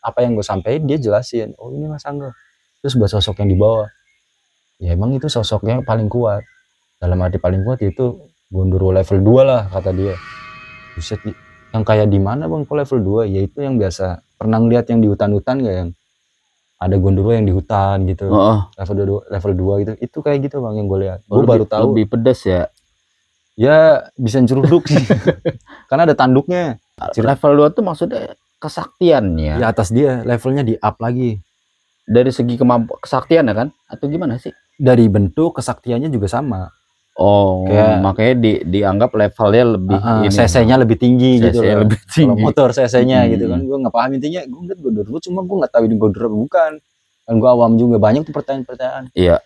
apa yang gue sampein, dia jelasin. Oh ini Mas Angga. Terus buat sosok yang di bawah, ya emang itu sosoknya paling kuat. Dalam arti paling kuat itu Gondoro level 2 lah kata dia. Buset, yang kayak di mana bang kok level 2? Ya itu yang biasa pernah ngeliat yang di hutan-hutan gak, yang ada Gondoro yang di hutan gitu. Level 2 gitu. Itu kayak gitu bang yang gue lihat. Gue baru tahu. Lebih pedas ya. Ya bisa nyeruduk sih. Karena ada tanduknya. Level 2 tuh maksudnya kesaktiannya. Di atas dia, levelnya di up lagi. Dari segi kemampuan kesaktian ya kan? Atau gimana sih? Dari bentuk kesaktiannya juga sama. Oh, kayak, makanya dianggap levelnya lebih CC-nya lebih tinggi gitu loh. Lebih tinggi. Kalau motor CC-nya gitu kan. Gue nggak paham intinya. Gue ngeliat Gondoro cuma gue nggak tahu ini Gondoro bukan. Kan gue awam juga, banyak tuh pertanyaan-pertanyaan. Iya.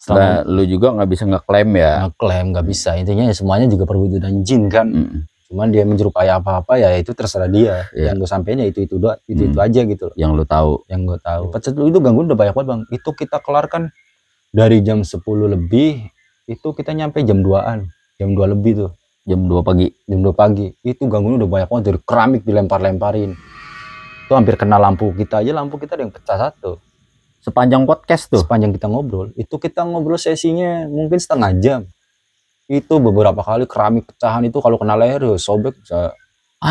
Nah, lu juga nggak bisa ngeklaim ya? Ngeklaim nggak bisa. Intinya ya semuanya juga perwujudan jin kan. Cuman dia menyerupai apa-apa ya itu terserah dia. Yang gue sampein ya itu aja gitu loh. Yang lu tahu. Yang gue tahu. Pecet itu gangguan udah banyak banget bang. Itu kita kelar kan dari jam 10 lebih. Itu kita nyampe jam 2-an. Jam 2 lebih tuh. Jam 2 pagi. Jam 2 pagi. Itu gangguan udah banyak banget. Dari keramik dilempar-lemparin. Itu hampir kena lampu kita aja. Lampu kita ada yang pecah 1. Sepanjang podcast tuh? Sepanjang kita ngobrol. Itu kita ngobrol sesinya mungkin setengah jam. Itu beberapa kali keramik pecahan itu kalau kena leher ya sobek.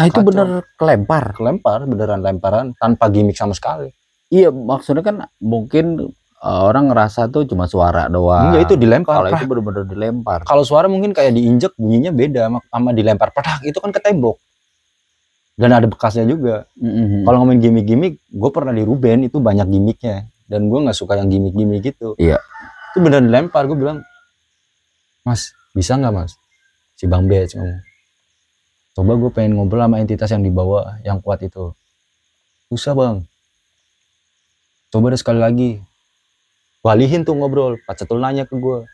Itu bener kelempar? Kelempar, beneran lemparan. Tanpa gimmick sama sekali. Iya maksudnya kan mungkin orang ngerasa tuh cuma suara doang. Enggak, itu dilempar. Kalau itu bener-bener dilempar. Kalau suara mungkin kayak diinjek bunyinya beda sama dilempar. Petak itu kan ke tembok. Dan ada bekasnya juga. Kalau ngomongin gimmick-gimmick, gue pernah di Ruben itu banyak gimmicknya. Dan gue nggak suka yang gimmick-gimmick gitu. Iya. Itu beneran dilempar. Gue bilang, Mas, bisa nggak mas? Si Bang Bets ngomong. Coba gue pengen ngobrol sama entitas yang di bawah, yang kuat itu. Susah bang. Coba deh sekali lagi. Balihin tuh ngobrol. Pak Cetul nanya ke gue.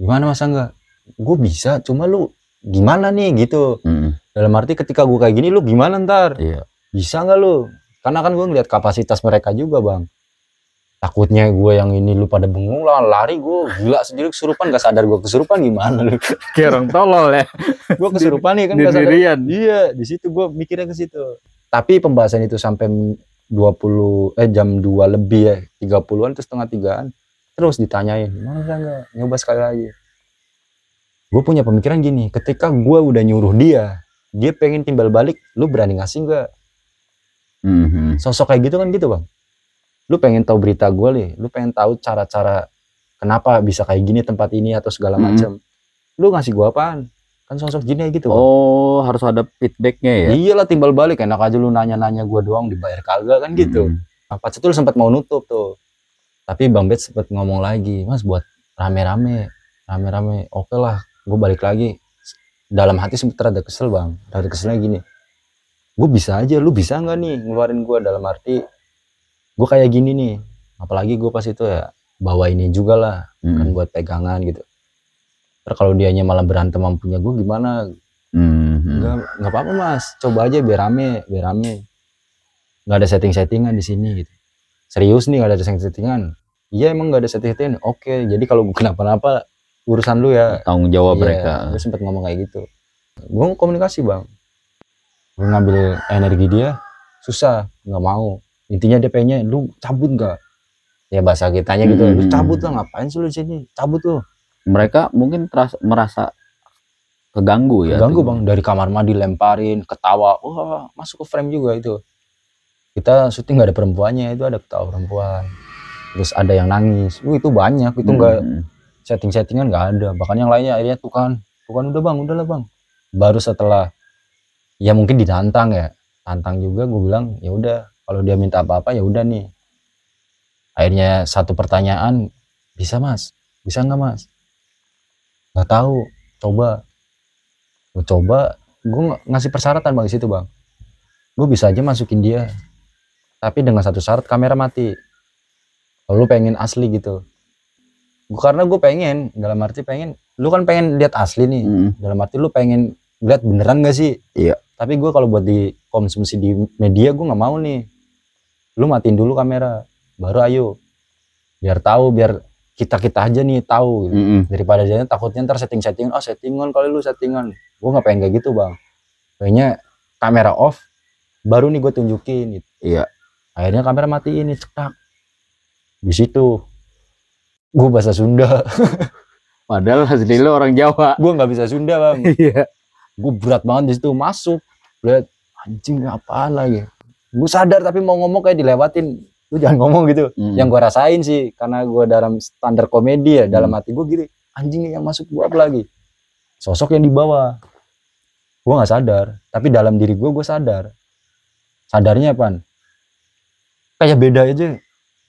Gimana mas Angga? Gue bisa, cuma lu gimana nih gitu. Dalam arti ketika gue kayak gini, lu gimana ntar? Iya. Bisa nggak lu? Karena kan gue ngeliat kapasitas mereka juga bang. Takutnya gue yang ini lu pada bengong lah, lari gue gila sendiri kesurupan, gak sadar gue kesurupan gimana lu? Kayak orang tolol ya. Gue kesurupan nih kan gak sadar. Iya, di situ gue mikirnya ke situ. Tapi pembahasan itu sampai jam 2 lebih ya, 30-an terus setengah 3-an terus ditanyain, mana enggak nyoba sekali lagi. Gue punya pemikiran gini, ketika gue udah nyuruh dia pengen timbal balik, lu berani ngasih nggak? Sosok kayak gitu kan gitu bang. Lu pengen tahu berita gue nih, lu pengen tahu cara-cara kenapa bisa kayak gini tempat ini atau segala macam. Lu ngasih gue apaan? Kan sosok gini gitu bang. Oh, harus ada feedbacknya ya? Iyalah, timbal balik, enak aja lu nanya-nanya gue doang dibayar kagak kan gitu. Pak Cetul sempat mau nutup tuh, tapi Bang Bet sempat ngomong lagi, Mas buat rame-rame, oke lah, gue balik lagi. Dalam hati sempet rada kesel bang, rada keselnya gini, gue bisa aja, lu bisa nggak nih ngeluarin gue, dalam arti gue kayak gini nih, apalagi gue pas itu ya bawa ini juga lah, kan buat pegangan gitu. Terus kalau dianya malah berantem sama punya gue gimana? Nggak apa-apa mas, coba aja biar rame, nggak ada settingan di sini gitu. Serius nih, nggak ada settingan. Iya emang nggak ada settingan. Oke, jadi kalau kenapa-napa urusan lu ya, tanggung jawab iya, mereka. gue sempet ngomong kayak gitu. Gue komunikasi bang, gue ngambil energi dia susah, nggak mau. Intinya dia pengennya lu cabut nggak, ya bahasa kitanya gitu, lu cabut lah, ngapain sih lu di sini, cabut tuh. Mereka mungkin merasa keganggu ya, keganggu bang, dari kamar mandi lemparin, ketawa, wah masuk ke frame juga itu. Kita syuting nggak ada perempuannya, itu ada ketawa perempuan, terus ada yang nangis, itu banyak, itu nggak settingan nggak ada. Bahkan yang lainnya akhirnya tuh kan udah bang, udahlah bang. Baru setelah ya mungkin ditantang ya, tantang juga, gue bilang ya udah, kalau dia minta apa-apa ya udah nih. Akhirnya satu pertanyaan, bisa mas, bisa nggak mas? Nggak tahu, coba. Gue ngasih persyaratan bang di situ bang. Gue bisa aja masukin dia, tapi dengan satu syarat, kamera mati. Kalau lu pengen asli gitu. Karena gue pengen, dalam arti pengen, lu kan pengen lihat asli nih, dalam arti lu pengen lihat beneran gak sih? Iya. Tapi gue kalau buat dikonsumsi di media, gue nggak mau nih. Lu matiin dulu kamera, baru ayo, biar tahu, biar kita aja nih tahu. Daripada jadinya takutnya ntar settingan, settingan kali lu settingan. Gue nggak pengen kayak gitu bang. Kayaknya kamera off, baru nih gue tunjukin. Gitu. Iya. Akhirnya kamera matiin nih, cetak. Di situ gue bahasa Sunda. Padahal asli lo orang Jawa. Gue nggak bisa Sunda bang. Iya. Gue berat banget di situ, masuk, lihat anjing apaan lagi. Gue sadar tapi mau ngomong kayak dilewatin. Lu jangan ngomong gitu. Yang gue rasain sih, karena gue dalam standar komedi ya, dalam hati gue gini, anjing yang masuk gue apa lagi? Sosok yang dibawa. Gue nggak sadar, tapi dalam diri gue sadar. Sadarnya apaan? Kayak beda aja.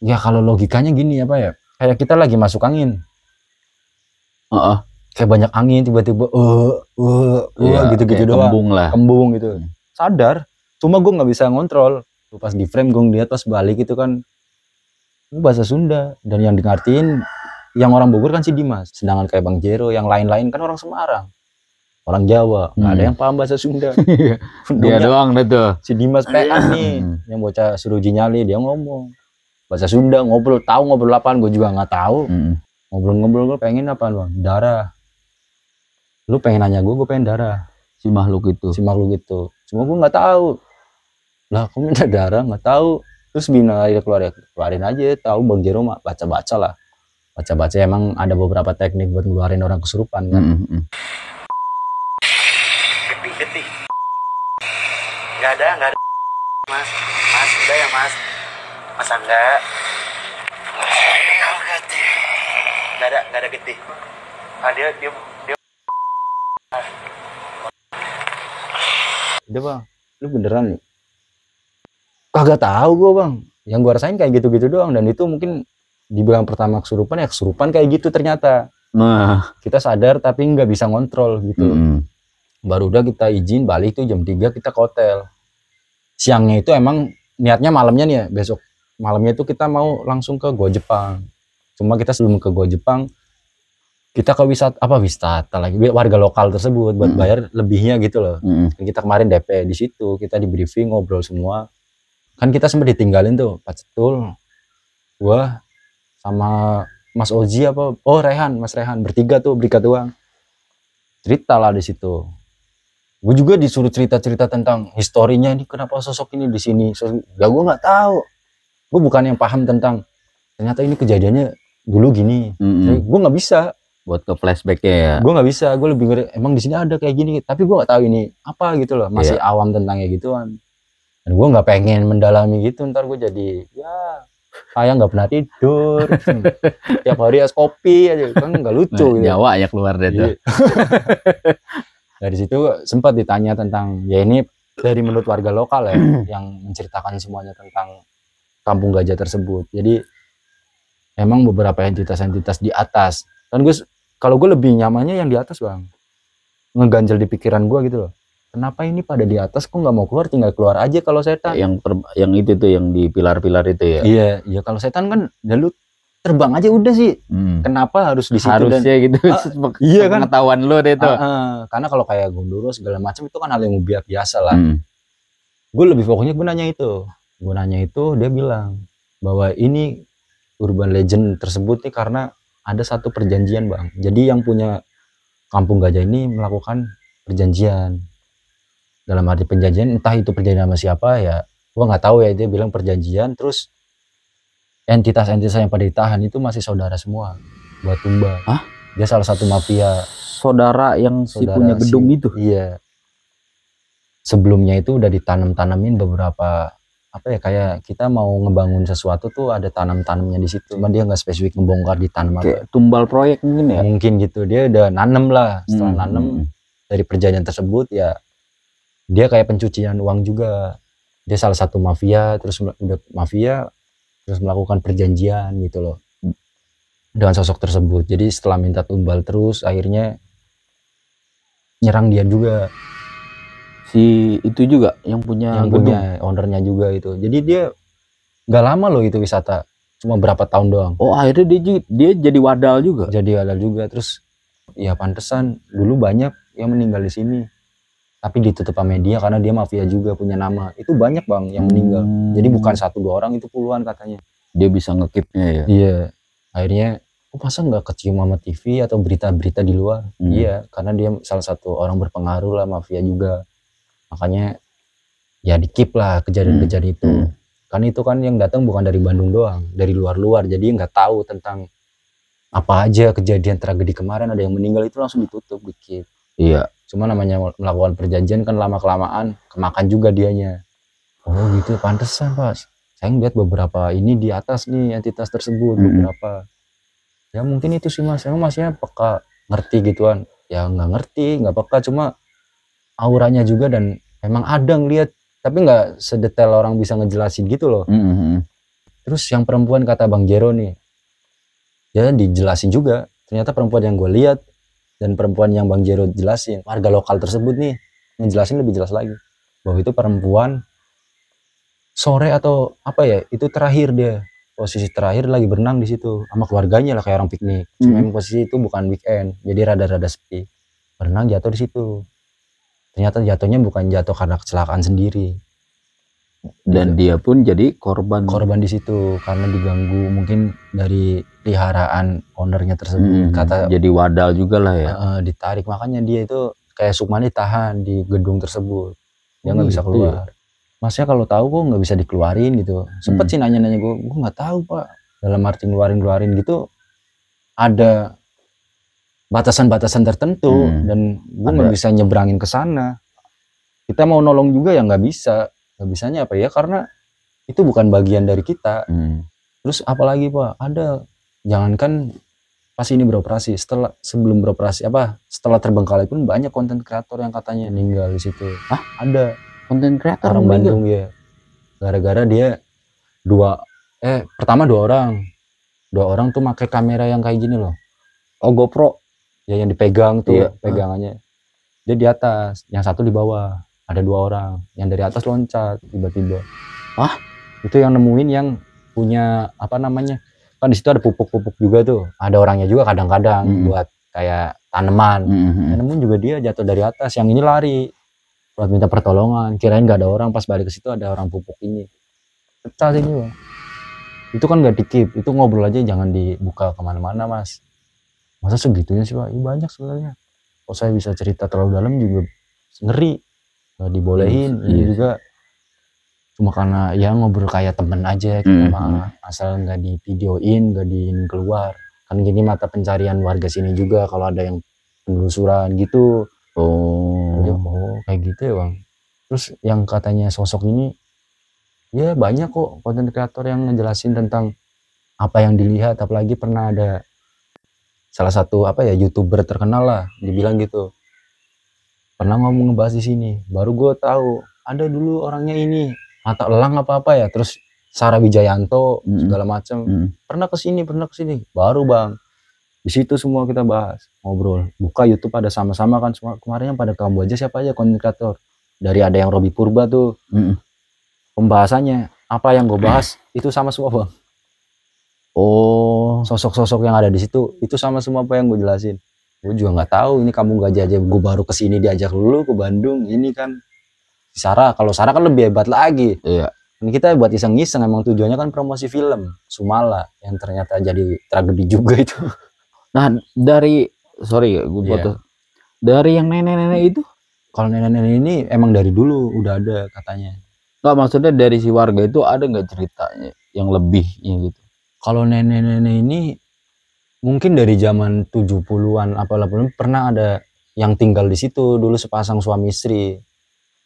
Ya kalau logikanya gini apa ya? Kayak kita lagi masuk angin. Kayak banyak angin tiba-tiba gitu-gitu doang. Kembung gitu. Sadar, cuma gue nggak bisa ngontrol. Pas di frame gue ngeliat, pas balik itu kan itu bahasa Sunda, dan yang ngertiin yang orang Bogor kan si Dimas. Sedangkan kayak Bang Jero, yang lain-lain kan orang Semarang, orang Jawa, nggak ada yang paham bahasa Sunda. Dia doang tuh. Si Dimas PA nih, yang bocah suruh Jinyali, dia ngomong bahasa Sunda, ngobrol apaan gue juga nggak tahu. Ngobrol gue pengen apa bang? Darah. Lu pengen nanya gue pengen darah. Si makhluk itu. Cuma gue nggak tahu. Lah aku minta darah nggak tahu. Terus bina keluarin aja. Tahu Bang Jero mah baca lah. Baca emang ada beberapa teknik buat ngeluarin orang kesurupan kan. Getih. Nggak ada. Mas udah ya mas. Masa enggak? Nggak ada getih. Dia udah bang, lu beneran nih? Kagak tahu gue bang. Yang gue rasain kayak gitu-gitu doang, dan itu mungkin dibilang pertama kesurupan kayak gitu ternyata. Nah, kita sadar tapi nggak bisa ngontrol gitu. Baru udah kita izin balik tuh jam 3 kita ke hotel. Siangnya itu emang niatnya malamnya nih ya, besok malamnya itu kita mau langsung ke Goa Jepang. Cuma kita sebelum ke Goa Jepang, kita ke wisata lagi, warga lokal tersebut buat bayar lebihnya gitu loh. Kita kemarin DP di situ, kita di briefing, ngobrol semua. Kan kita sempat ditinggalin tuh, Pak Cetul, gua sama Mas Oji Mas Rehan bertiga tuh berikat doang. Cerita lah di situ. Gue juga disuruh cerita tentang historinya, ini kenapa sosok ini di sini. Ya gue nggak tahu. Gue bukan yang paham tentang ternyata ini kejadiannya dulu gini. Gue nggak bisa. buat ke flashbacknya ya. Gue nggak bisa, gue lebih ngeri emang di sini ada kayak gini, tapi gue nggak tahu ini apa gitu loh, masih awam tentangnya gituan. Dan gue nggak pengen mendalami gitu, ntar gue jadi ya kayak nggak pernah tidur, tiap hari es kopi aja, kan nggak lucu. Gitu. Jawa ya keluar deh tuh. Dari situ sempat ditanya tentang, ya ini dari menurut warga lokal ya, yang menceritakan semuanya tentang kampung gajah tersebut. Jadi emang beberapa entitas-entitas di atas, kan gue kalau gue lebih nyamannya yang di atas bang, ngeganjel di pikiran gue gitu loh. Kenapa ini pada di atas kok nggak mau keluar, tinggal keluar aja kalau setan. Yang itu tuh yang di pilar-pilar itu ya. Iya kalau setan kan ya lu terbang aja udah sih. Kenapa harus di situ? Harusnya gitu. Iya kan. Pengetahuan lo deh tuh. Karena kalau kayak Gondoro segala macam itu kan hal yang biasa lah. Gue lebih fokusnya gue nanya itu, dia bilang bahwa ini urban legend tersebut nih karena ada satu perjanjian bang. Jadi yang punya kampung gajah ini melakukan perjanjian. Dalam arti perjanjian, entah itu perjanjian sama siapa ya, gua nggak tahu ya. Dia bilang perjanjian, terus entitas-entitas yang pada ditahan itu masih saudara semua buat tumbal. Hah? Dia salah satu mafia. Saudara yang si punya gedung itu. Iya. Sebelumnya itu udah ditanam-tanamin beberapa apa ya, kayak kita mau ngebangun sesuatu tuh ada tanam-tanamnya di situ. Cuma dia nggak spesifik ngebongkar ditanam kayak tumbal proyek mungkin ya. Mungkin gitu. Dia udah nanem lah. Setelah nanem dari perjanjian tersebut ya, dia kayak pencucian uang juga. Dia salah satu mafia, terus udah mafia terus melakukan perjanjian gitu loh dengan sosok tersebut. Jadi setelah minta tumbal terus akhirnya nyerang dia juga. Si itu juga yang punya ownernya juga itu. Jadi dia nggak lama loh itu wisata, cuma berapa tahun doang. Oh akhirnya dia jadi wadal juga. Terus ya pantesan dulu banyak yang meninggal di sini, tapi ditutup sama media karena dia mafia juga, punya nama. Itu banyak bang yang meninggal. Jadi bukan 1-2 orang, itu puluhan katanya. Dia bisa ngekipnya ya. Iya. Akhirnya masa nggak kecium sama TV atau berita-berita di luar. Iya, karena dia salah satu orang berpengaruh lah, mafia juga. Makanya ya dikip lah kejadian-kejadian itu. Karena itu kan yang datang bukan dari Bandung doang, dari luar-luar. Jadi nggak tahu tentang apa aja kejadian tragedi kemarin, ada yang meninggal itu langsung ditutup dikip. Iya. Cuma namanya melakukan perjanjian kan lama-kelamaan kemakan juga dianya. Oh gitu, pantesan Pak. Saya ngeliat beberapa ini di atas nih entitas tersebut, beberapa. Ya mungkin itu sih mas, emang masnya peka ngerti gituan. Ya nggak ngerti, nggak peka, cuma auranya juga dan emang ada ngeliat, tapi nggak sedetail orang bisa ngejelasin gitu loh. Terus yang perempuan kata Bang Jero nih, ya dijelasin juga. Ternyata perempuan yang gue lihat dan perempuan yang Bang Jero jelasin, warga lokal tersebut nih ngejelasin lebih jelas lagi bahwa itu perempuan sore atau apa ya, itu terakhir dia posisi terakhir lagi berenang di situ sama keluarganya lah, kayak orang piknik. Cuma posisi itu bukan weekend, jadi rada-rada sepi. Berenang jatuh di situ. Ternyata jatuhnya bukan jatuh karena kecelakaan sendiri. Dan dia pun jadi korban di situ karena diganggu mungkin dari peliharaan ownernya tersebut. Kata jadi wadal juga lah ya. Ditarik, makanya dia itu kayak Sukmani tahan di gedung tersebut. Dia nggak bisa keluar. Masnya kalau tahu kok nggak bisa dikeluarin gitu. Sempet sih nanya-nanya gue nggak tahu Pak. Dalam arti ngeluarin gitu ada batasan-batasan tertentu dan gue nggak bisa nyebrangin ke sana. Kita mau nolong juga ya nggak bisa. Nggak bisanya apa ya, karena itu bukan bagian dari kita. Terus apalagi Pak, ada, jangankan pas ini beroperasi, sebelum beroperasi setelah terbengkalai pun banyak konten kreator yang katanya meninggal di situ. Ada konten kreator orang Bandung ya, gara-gara dia pertama dua orang tuh pakai kamera yang kayak gini loh. GoPro ya, yang dipegang tuh pegangannya. Dia di atas, yang satu di bawah. Ada 2 orang, yang dari atas loncat tiba-tiba. Itu yang nemuin, yang punya apa namanya, kan di situ ada pupuk-pupuk juga tuh, ada orangnya juga kadang-kadang buat kayak tanaman. Yang nemuin juga dia jatuh dari atas, yang ini lari buat minta pertolongan, kirain nggak ada orang, pas balik ke situ ada orang pupuk ini. Pecah sih Bang. Itu kan nggak dikip, itu ngobrol aja, jangan dibuka kemana-mana mas. Masa segitunya sih Pak? Banyak sebenarnya. Kalau saya bisa cerita terlalu dalam juga ngeri. Nggak dibolehin. Ini juga cuma karena ya ngobrol kayak temen aja kita mah, asal nggak di videoin, nggak diin keluar. kan gini mata pencarian warga sini juga kalau ada yang penelusuran gitu. Jadi, oh kayak gitu ya bang. Terus yang katanya sosok ini ya banyak kok konten kreator yang ngejelasin tentang apa yang dilihat, apalagi pernah ada salah satu apa ya YouTuber terkenal lah dibilang gitu, pernah ngomong ngebahas di sini, baru gue tahu ada dulu orangnya ini mata elang apa ya, terus Sarah Wijayanto segala macam pernah kesini, baru bang di situ semua kita bahas, ngobrol, buka YouTube ada sama-sama kan semua. Kemarin yang pada kamu aja siapa aja konten kreator, dari ada yang Robby Purba tuh pembahasannya apa yang gue bahas itu sama semua bang. Oh, sosok-sosok yang ada di situ itu sama semua apa yang gue jelasin. Gue juga nggak tahu ini kamu gak aja, gue baru kesini diajak dulu ke Bandung ini kan. Sarah, kalau Sarah kan lebih hebat lagi. Iya. Ini kita buat iseng-iseng, emang tujuannya kan promosi film Sumala yang ternyata jadi tragedi juga itu. Nah dari sorry gue potong. Dari yang nenek-nenek itu, kalau nenek-nenek ini emang dari dulu udah ada katanya. Nggak, maksudnya dari si warga itu ada nggak ceritanya yang lebihnya gitu? Kalau nenek-nenek ini mungkin dari zaman 70-an apa 80-an pernah ada yang tinggal di situ dulu sepasang suami istri.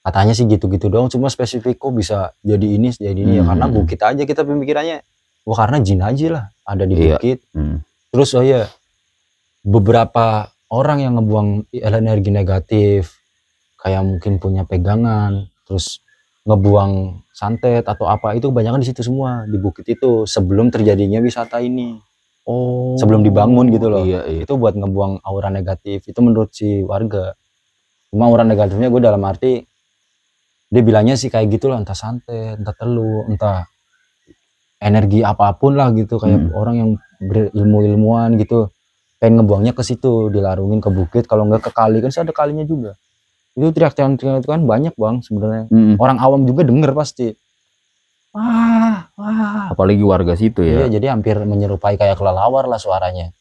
Katanya sih gitu-gitu doang, cuma spesifik kok bisa jadi ini ya karena bukit aja kita pemikirannya. Wah karena jin aja lah ada di bukit. Terus oh ya beberapa orang yang ngebuang energi negatif kayak mungkin punya pegangan, terus ngebuang santet atau apa itu kebanyakan di situ semua di bukit itu sebelum terjadinya wisata ini. Oh, sebelum dibangun gitu loh. Iya. Itu buat ngebuang aura negatif itu menurut si warga. Cuma aura negatifnya gue dalam arti dia bilangnya sih kayak gitu lah, entah santet, entah telu, entah energi apapun lah gitu, kayak orang yang berilmu-ilmuwan gitu pengen ngebuangnya ke situ, dilarungin ke bukit, kalau enggak ke kali, kan ada kalinya juga. Itu teriak-teriak itu kan banyak bang sebenarnya. Orang awam juga denger pasti. Wah. Apalagi warga situ ya. Iya, jadi hampir menyerupai kayak kelelawar lah suaranya.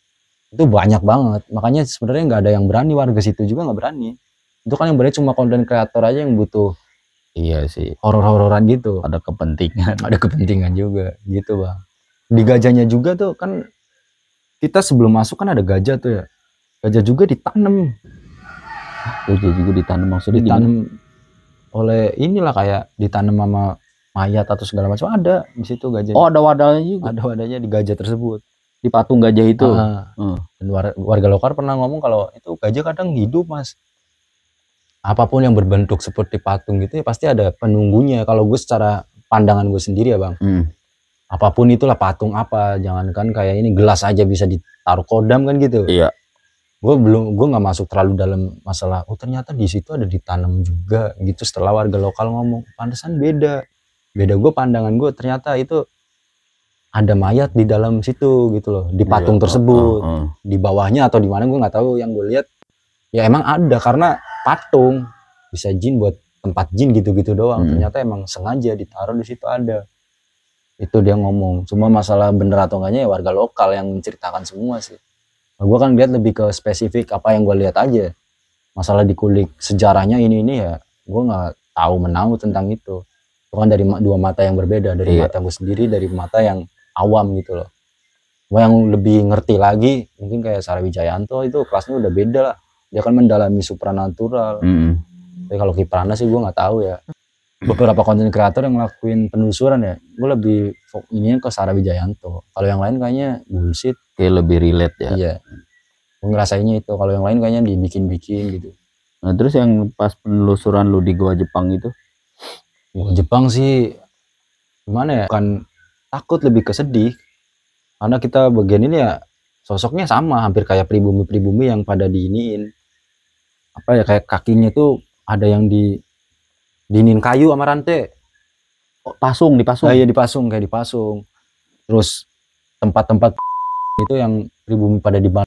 Itu banyak banget. Makanya sebenarnya nggak ada yang berani, warga situ juga nggak berani. Itu kan yang berani cuma konten kreator aja yang butuh. Iya sih. Horor-hororan gitu. Ada kepentingan. Ada kepentingan juga gitu bang. Di gajahnya juga tuh kan kita sebelum masuk kan ada gajah tuh ya. Gajah juga ditanam. Gajah juga ditanam, maksudnya ditanam oleh inilah kayak ditanam sama mayat atau segala macam ada di situ gajah. Oh ada wadahnya juga. Ada wadahnya di gajah tersebut. Di patung gajah itu. Dan warga lokal pernah ngomong kalau itu gajah kadang hidup mas. Apapun yang berbentuk seperti patung gitu ya pasti ada penunggunya. Kalau gue secara pandangan gue sendiri ya bang. Apapun itulah patung apa, jangankan kayak ini gelas aja bisa ditaruh kodam kan gitu. Iya. Gue nggak masuk terlalu dalam masalah. Oh ternyata di situ ada ditanam juga gitu. Setelah warga lokal ngomong, pantesan beda gue pandangan gue ternyata itu ada mayat di dalam situ gitu loh, di patung tersebut. Di bawahnya atau di mana gue nggak tahu, yang gue lihat ya emang ada karena patung bisa jin buat tempat jin gitu-gitu doang. Ternyata emang sengaja ditaruh di situ ada. Itu dia ngomong. Cuma masalah bener atau enggaknya ya warga lokal yang menceritakan semua sih. Nah, gue kan lihat lebih ke spesifik apa yang gue lihat aja. Masalah dikulik sejarahnya ini ya gue nggak tahu menahu tentang itu. Itu kan dari dua mata yang berbeda, dari mata gue sendiri, dari mata yang awam gitu loh. Cuma yang lebih ngerti lagi mungkin kayak Sarah Wijayanto itu kelasnya udah beda lah. Dia kan mendalami supranatural. Tapi kalau Kiprana sih gue nggak tahu ya. Beberapa konten kreator yang ngelakuin penelusuran ya, gue lebih ininya ke Sarah Wijayanto. Kalau yang lain kayaknya bullshit. Kayak lebih relate ya. Iya. Gue ngerasainnya itu. Kalau yang lain kayaknya dibikin-bikin gitu. Nah terus yang pas penelusuran lu di Goa Jepang itu? Goa Jepang sih gimana ya? Bukan takut, lebih ke sedih. Karena kita bagian ini ya sosoknya sama, hampir kayak pribumi-pribumi yang pada diiniin. Apa ya, kayak kakinya tuh ada yang diinin kayu sama rantai. Dipasung. Nah, iya dipasung, kayak dipasung. Terus tempat-tempat itu yang pribumi pada di mau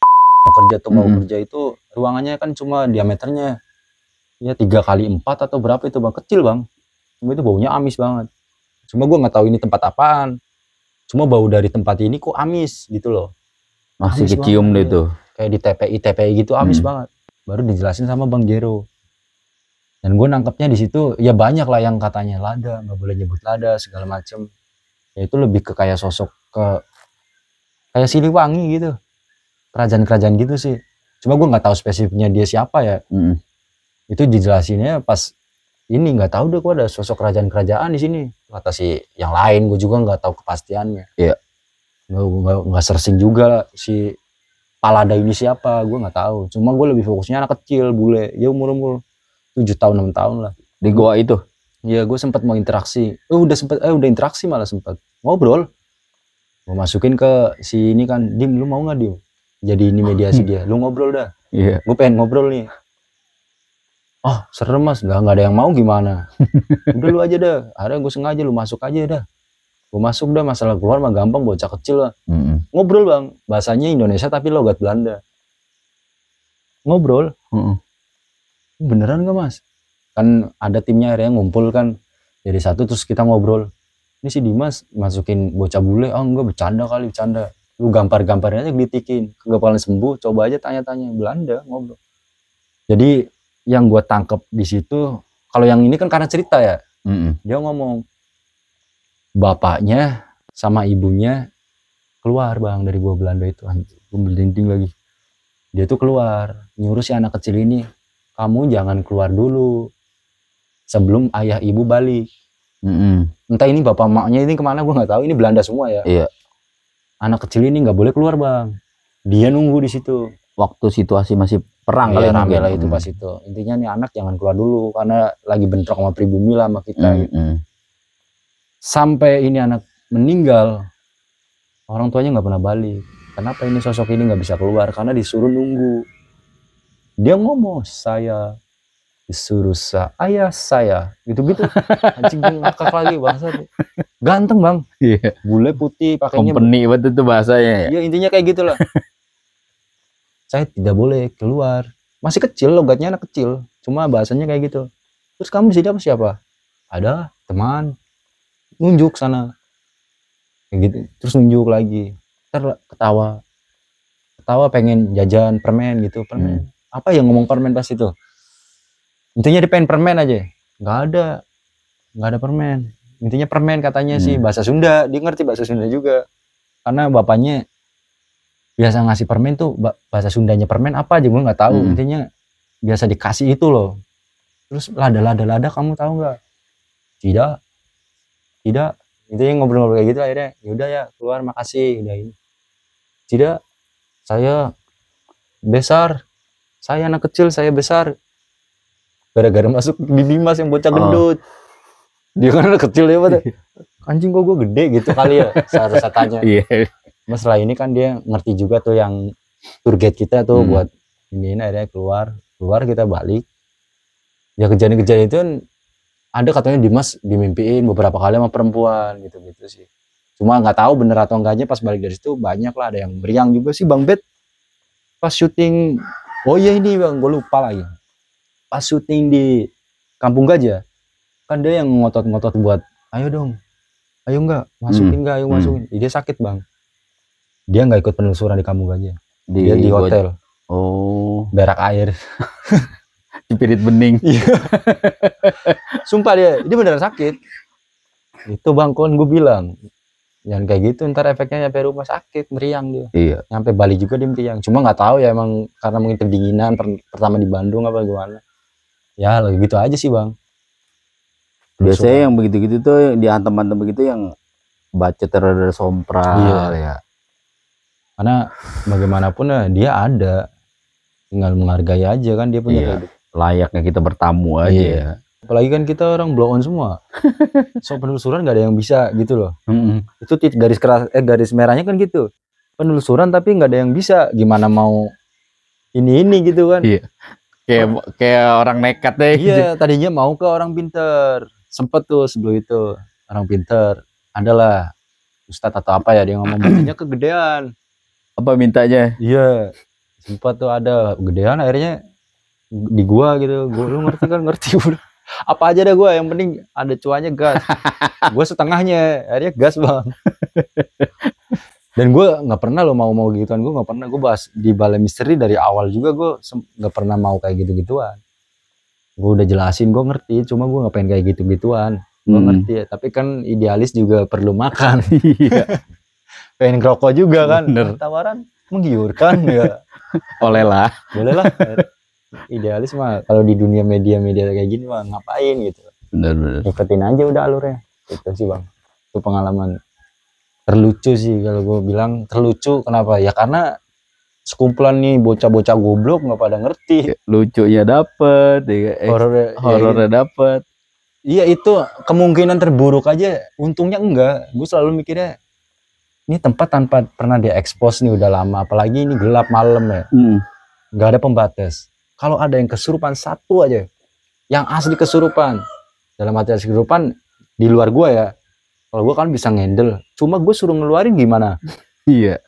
kerja tuh mau kerja itu ruangannya kan cuma diameternya ya 3x4 atau berapa itu bang, kecil bang. Cuma itu baunya amis banget. Cuma gue nggak tahu ini tempat apaan. Cuma bau dari tempat ini kok amis gitu loh. Masih kecium deh tuh. Kayak di TPI gitu amis banget. Baru dijelasin sama Bang Jero. Dan gue nangkepnya di situ ya banyak lah yang katanya lada, nggak boleh nyebut lada segala macem. Ya itu lebih ke kayak sosok ke kayak Siliwangi gitu. kerajaan-kerajaan gitu sih. Cuma gue nggak tahu spesifiknya dia siapa ya. Itu dijelasinnya pas ini, nggak tahu deh, gue ada sosok kerajaan-kerajaan di sini kata si yang lain. Gue juga nggak tahu kepastiannya. Iya. Nggak searching juga si Palada ini siapa, gue nggak tahu. Cuma gue lebih fokusnya anak kecil, bule, ya umur 7 tahun 6 tahun lah. Di goa itu. Iya, gue sempat mau interaksi. Udah interaksi, malah sempat ngobrol. Gue masukin ke si ini kan, Dim, lu mau nggak, Dim? Jadi ini mediasi dia, lu ngobrol dah. Iya. Gue pengen ngobrol nih. Oh, serem mas, nggak ada yang mau, gimana? Udah lu aja dah. Ada gue sengaja, lu masuk aja dah. Gue masuk dah, masalah keluar mah gampang, bocah kecil lah. Ngobrol bang, bahasanya Indonesia tapi logat Belanda. Ngobrol. Beneran nggak mas? Kan ada timnya akhirnya ngumpul kan, jadi satu, terus kita ngobrol. Ini si Dimas masukin bocah bule, oh enggak, bercanda kali, bercanda. Lu gampar-gamparnya aja gelitikin, kagak bakalan sembuh, coba aja tanya-tanya. Belanda ngobrol. Jadi yang gue tangkep di situ, kalau yang ini kan karena cerita ya, dia ngomong bapaknya sama ibunya keluar bang dari gua Belanda itu, gue merinding lagi. Dia tuh keluar, nyuruh si anak kecil ini, kamu jangan keluar dulu sebelum ayah ibu balik. Entah ini bapak maknya ini kemana, gue nggak tahu. Ini Belanda semua ya. Iya. Anak kecil ini nggak boleh keluar bang, dia nunggu di situ. Waktu situasi masih perang Iya, kali rame lah itu pas itu. Intinya nih anak jangan keluar dulu karena lagi bentrok sama pribumi lah sama kita. Gitu. Sampai ini anak meninggal, orang tuanya nggak pernah balik. Kenapa ini sosok ini nggak bisa keluar? Karena disuruh nunggu. Dia ngomong, saya disuruh ayah saya, gitu-gitu. Anjing, gue ngakak lagi bahasa. Ganteng bang, Iya. bule putih, pakainya Company banget itu bahasanya ya. ya intinya kayak gitulah. Saya tidak boleh keluar. Masih kecil, logatnya anak kecil. Cuma bahasanya kayak gitu. Terus kamu di sini apa siapa? Ada teman. Nunjuk sana. Kayak gitu. Terus nunjuk lagi. Ketawa. Ketawa pengen jajan permen gitu. Permen. Apa yang ngomong permen pas itu? Intinya dia pengen permen aja. Nggak ada permen. Intinya permen katanya sih bahasa Sunda. Dia ngerti bahasa Sunda juga. Karena bapaknya biasa ngasih permen tuh, bahasa Sundanya permen apa aja gue nggak tahu. Intinya biasa dikasih itu loh. Terus lada kamu tahu nggak? Tidak. Intinya ngobrol-ngobrol kayak gitu. Akhirnya yaudah ya keluar, makasih, udah ini. Tidak, saya besar, saya anak kecil, saya besar. Gara-gara masuk di Dimas yang bocah gendut. Dia kan anak kecil ya, anjing kok gue gede gitu kali ya, saya tanya. Mas setelah ini kan dia ngerti juga tuh yang tour guide kita tuh buat ini, akhirnya keluar kita balik. Ya kejadian-kejadian itu kan ada katanya Dimas dimimpiin beberapa kali sama perempuan gitu sih. Cuma nggak tahu bener atau enggaknya, pas balik dari situ banyak lah, ada yang meriang juga sih Bang Bet. Pas syuting, oh iya ini bang, gue lupa lagi. Pas syuting di Kampung Gajah, kan dia yang ngotot-ngotot buat, ayo dong, ayo enggak, masukin enggak, ayo masukin. Dia sakit bang. Dia nggak ikut penelusuran di Kampung Gajah. Dia di hotel. Oh. Berak air. Dipirit bening. Sumpah dia beneran sakit. Itu bang, kon gue bilang, jangan kayak gitu, ntar efeknya nyampe rumah sakit, meriang dia. Iya. Nyampe Bali juga dia meriang. Cuma nggak tahu ya, emang karena mungkin kedinginan pertama di Bandung apa gimana. Ya lagi gitu aja sih bang. Biasanya yang begitu-gitu tuh dihantam-hantam begitu yang baca terhadap sompral ya. Karena bagaimanapun ya dia ada, tinggal menghargai aja kan, dia punya kayak layaknya kita bertamu aja ya. Apalagi kan kita orang blow on semua. So penelusuran nggak ada yang bisa gitu loh. Itu garis keras, garis merahnya kan gitu. Penelusuran tapi nggak ada yang bisa. Gimana mau ini gitu kan? Iya. Kayak orang nekat deh. Iya, tadinya mau ke orang pinter. Sempet tuh sebelum itu orang pinter. Adalah ustadz atau apa ya, dia ngomong buktinya kegedean. Apa mintanya? Iya. Sempat tuh ada gedean, akhirnya di gua gitu. Gua, lu ngerti kan? Ngerti udah. Apa aja dah gua, yang penting ada cuanya gas. Gua setengahnya, akhirnya gas bang. Dan gua nggak pernah lo mau gituan, gua nggak pernah. Gua bahas di Balai Misteri dari awal juga gua nggak pernah mau kayak gitu-gituan. Gua udah jelasin, gua ngerti, cuma gua nggak pengen kayak gitu-gituan. Gua ngerti ya, tapi kan idealis juga perlu makan. Pengen ngerokok juga kan. Bener. Tawaran menggiurkan ya. Oleh lah. Boleh lah. Idealis mah kalau di dunia media kayak gini mah ngapain gitu. Bener-bener. Ikutin aja udah alurnya. Itu sih Bang. Itu pengalaman terlucu sih kalau gue bilang terlucu. Kenapa? Ya karena sekumpulan nih bocah-bocah goblok nggak pada ngerti. Lucunya dapet, ya, horornya dapet. Iya itu kemungkinan terburuk aja. Untungnya enggak. Gue selalu mikirnya ini tempat tanpa pernah diekspos nih udah lama. Apalagi ini gelap malam ya. Nggak ada pembatas. Kalau ada yang kesurupan satu aja, yang asli kesurupan, dalam arti asli kesurupan di luar gua ya. Kalau gua kan bisa ngendel, cuma gue suruh ngeluarin gimana? Iya.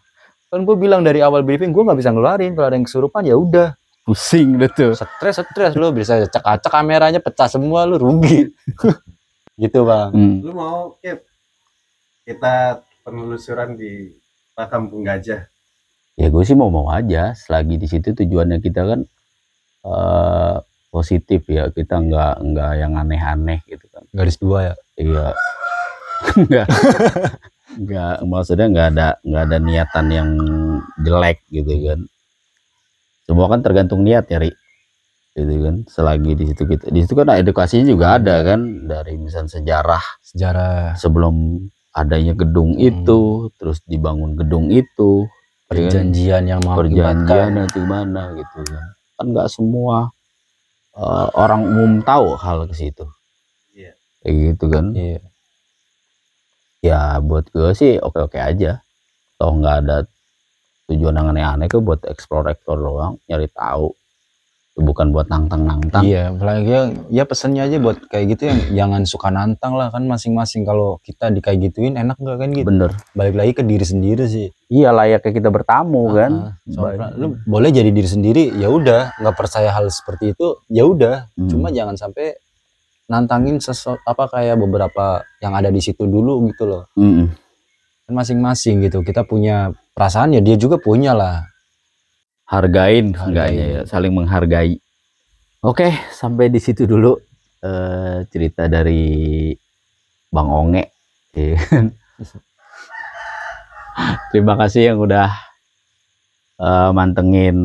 Kan gue bilang dari awal briefing gue nggak bisa ngeluarin. Kalau ada yang kesurupan ya udah. Pusing betul. Stres lo bisa acak-acak kameranya pecah semua lo rugi. Gitu Bang. Lu mau kita penelusuran di Kampung Gajah? Ya gue sih mau aja, selagi di situ tujuannya kita kan positif ya, kita nggak yang aneh-aneh gitu kan. Garis 2 ya. Iya. nggak maksudnya nggak ada niatan yang jelek gitu kan. Semua kan tergantung niat ya, Ri. Gitu kan. Selagi di situ kan edukasinya juga ada kan, dari misalnya sejarah sebelum adanya gedung itu, terus dibangun gedung itu, perjanjian yang perjanjian itu gimana gitu kan. Kan nggak semua orang umum tahu hal ke situ. Iya. Kayak gitu kan. Iya. Ya buat gue sih oke-oke aja. Toh nggak ada tujuan yang aneh-aneh, kok buat explore doang, nyari tahu. Bukan buat nantang-nantang. Iya, apalagi ya pesannya aja buat kayak gitu yang jangan suka nantang lah kan, masing-masing kalau kita kayak gituin enak nggak kan gitu. Bener. Balik lagi ke diri sendiri sih. Iya, layaknya kita bertamu kan. Lu boleh jadi diri sendiri, ya udah, nggak percaya hal seperti itu, ya udah. Cuma jangan sampai nantangin sesuatu apa kayak beberapa yang ada di situ dulu gitu loh. Kan masing-masing gitu, kita punya perasaan ya dia juga punya lah. Hargain enggaknya ya, saling menghargai. Oke, sampai di situ dulu cerita dari Bang Onge. Terima kasih yang udah mantengin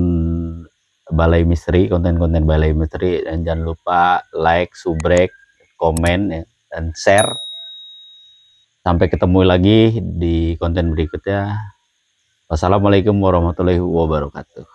Balai Misteri, konten-konten Balai Misteri, dan jangan lupa like, subrek, komen ya, dan share. Sampai ketemu lagi di konten berikutnya. Wassalamualaikum warahmatullahi wabarakatuh.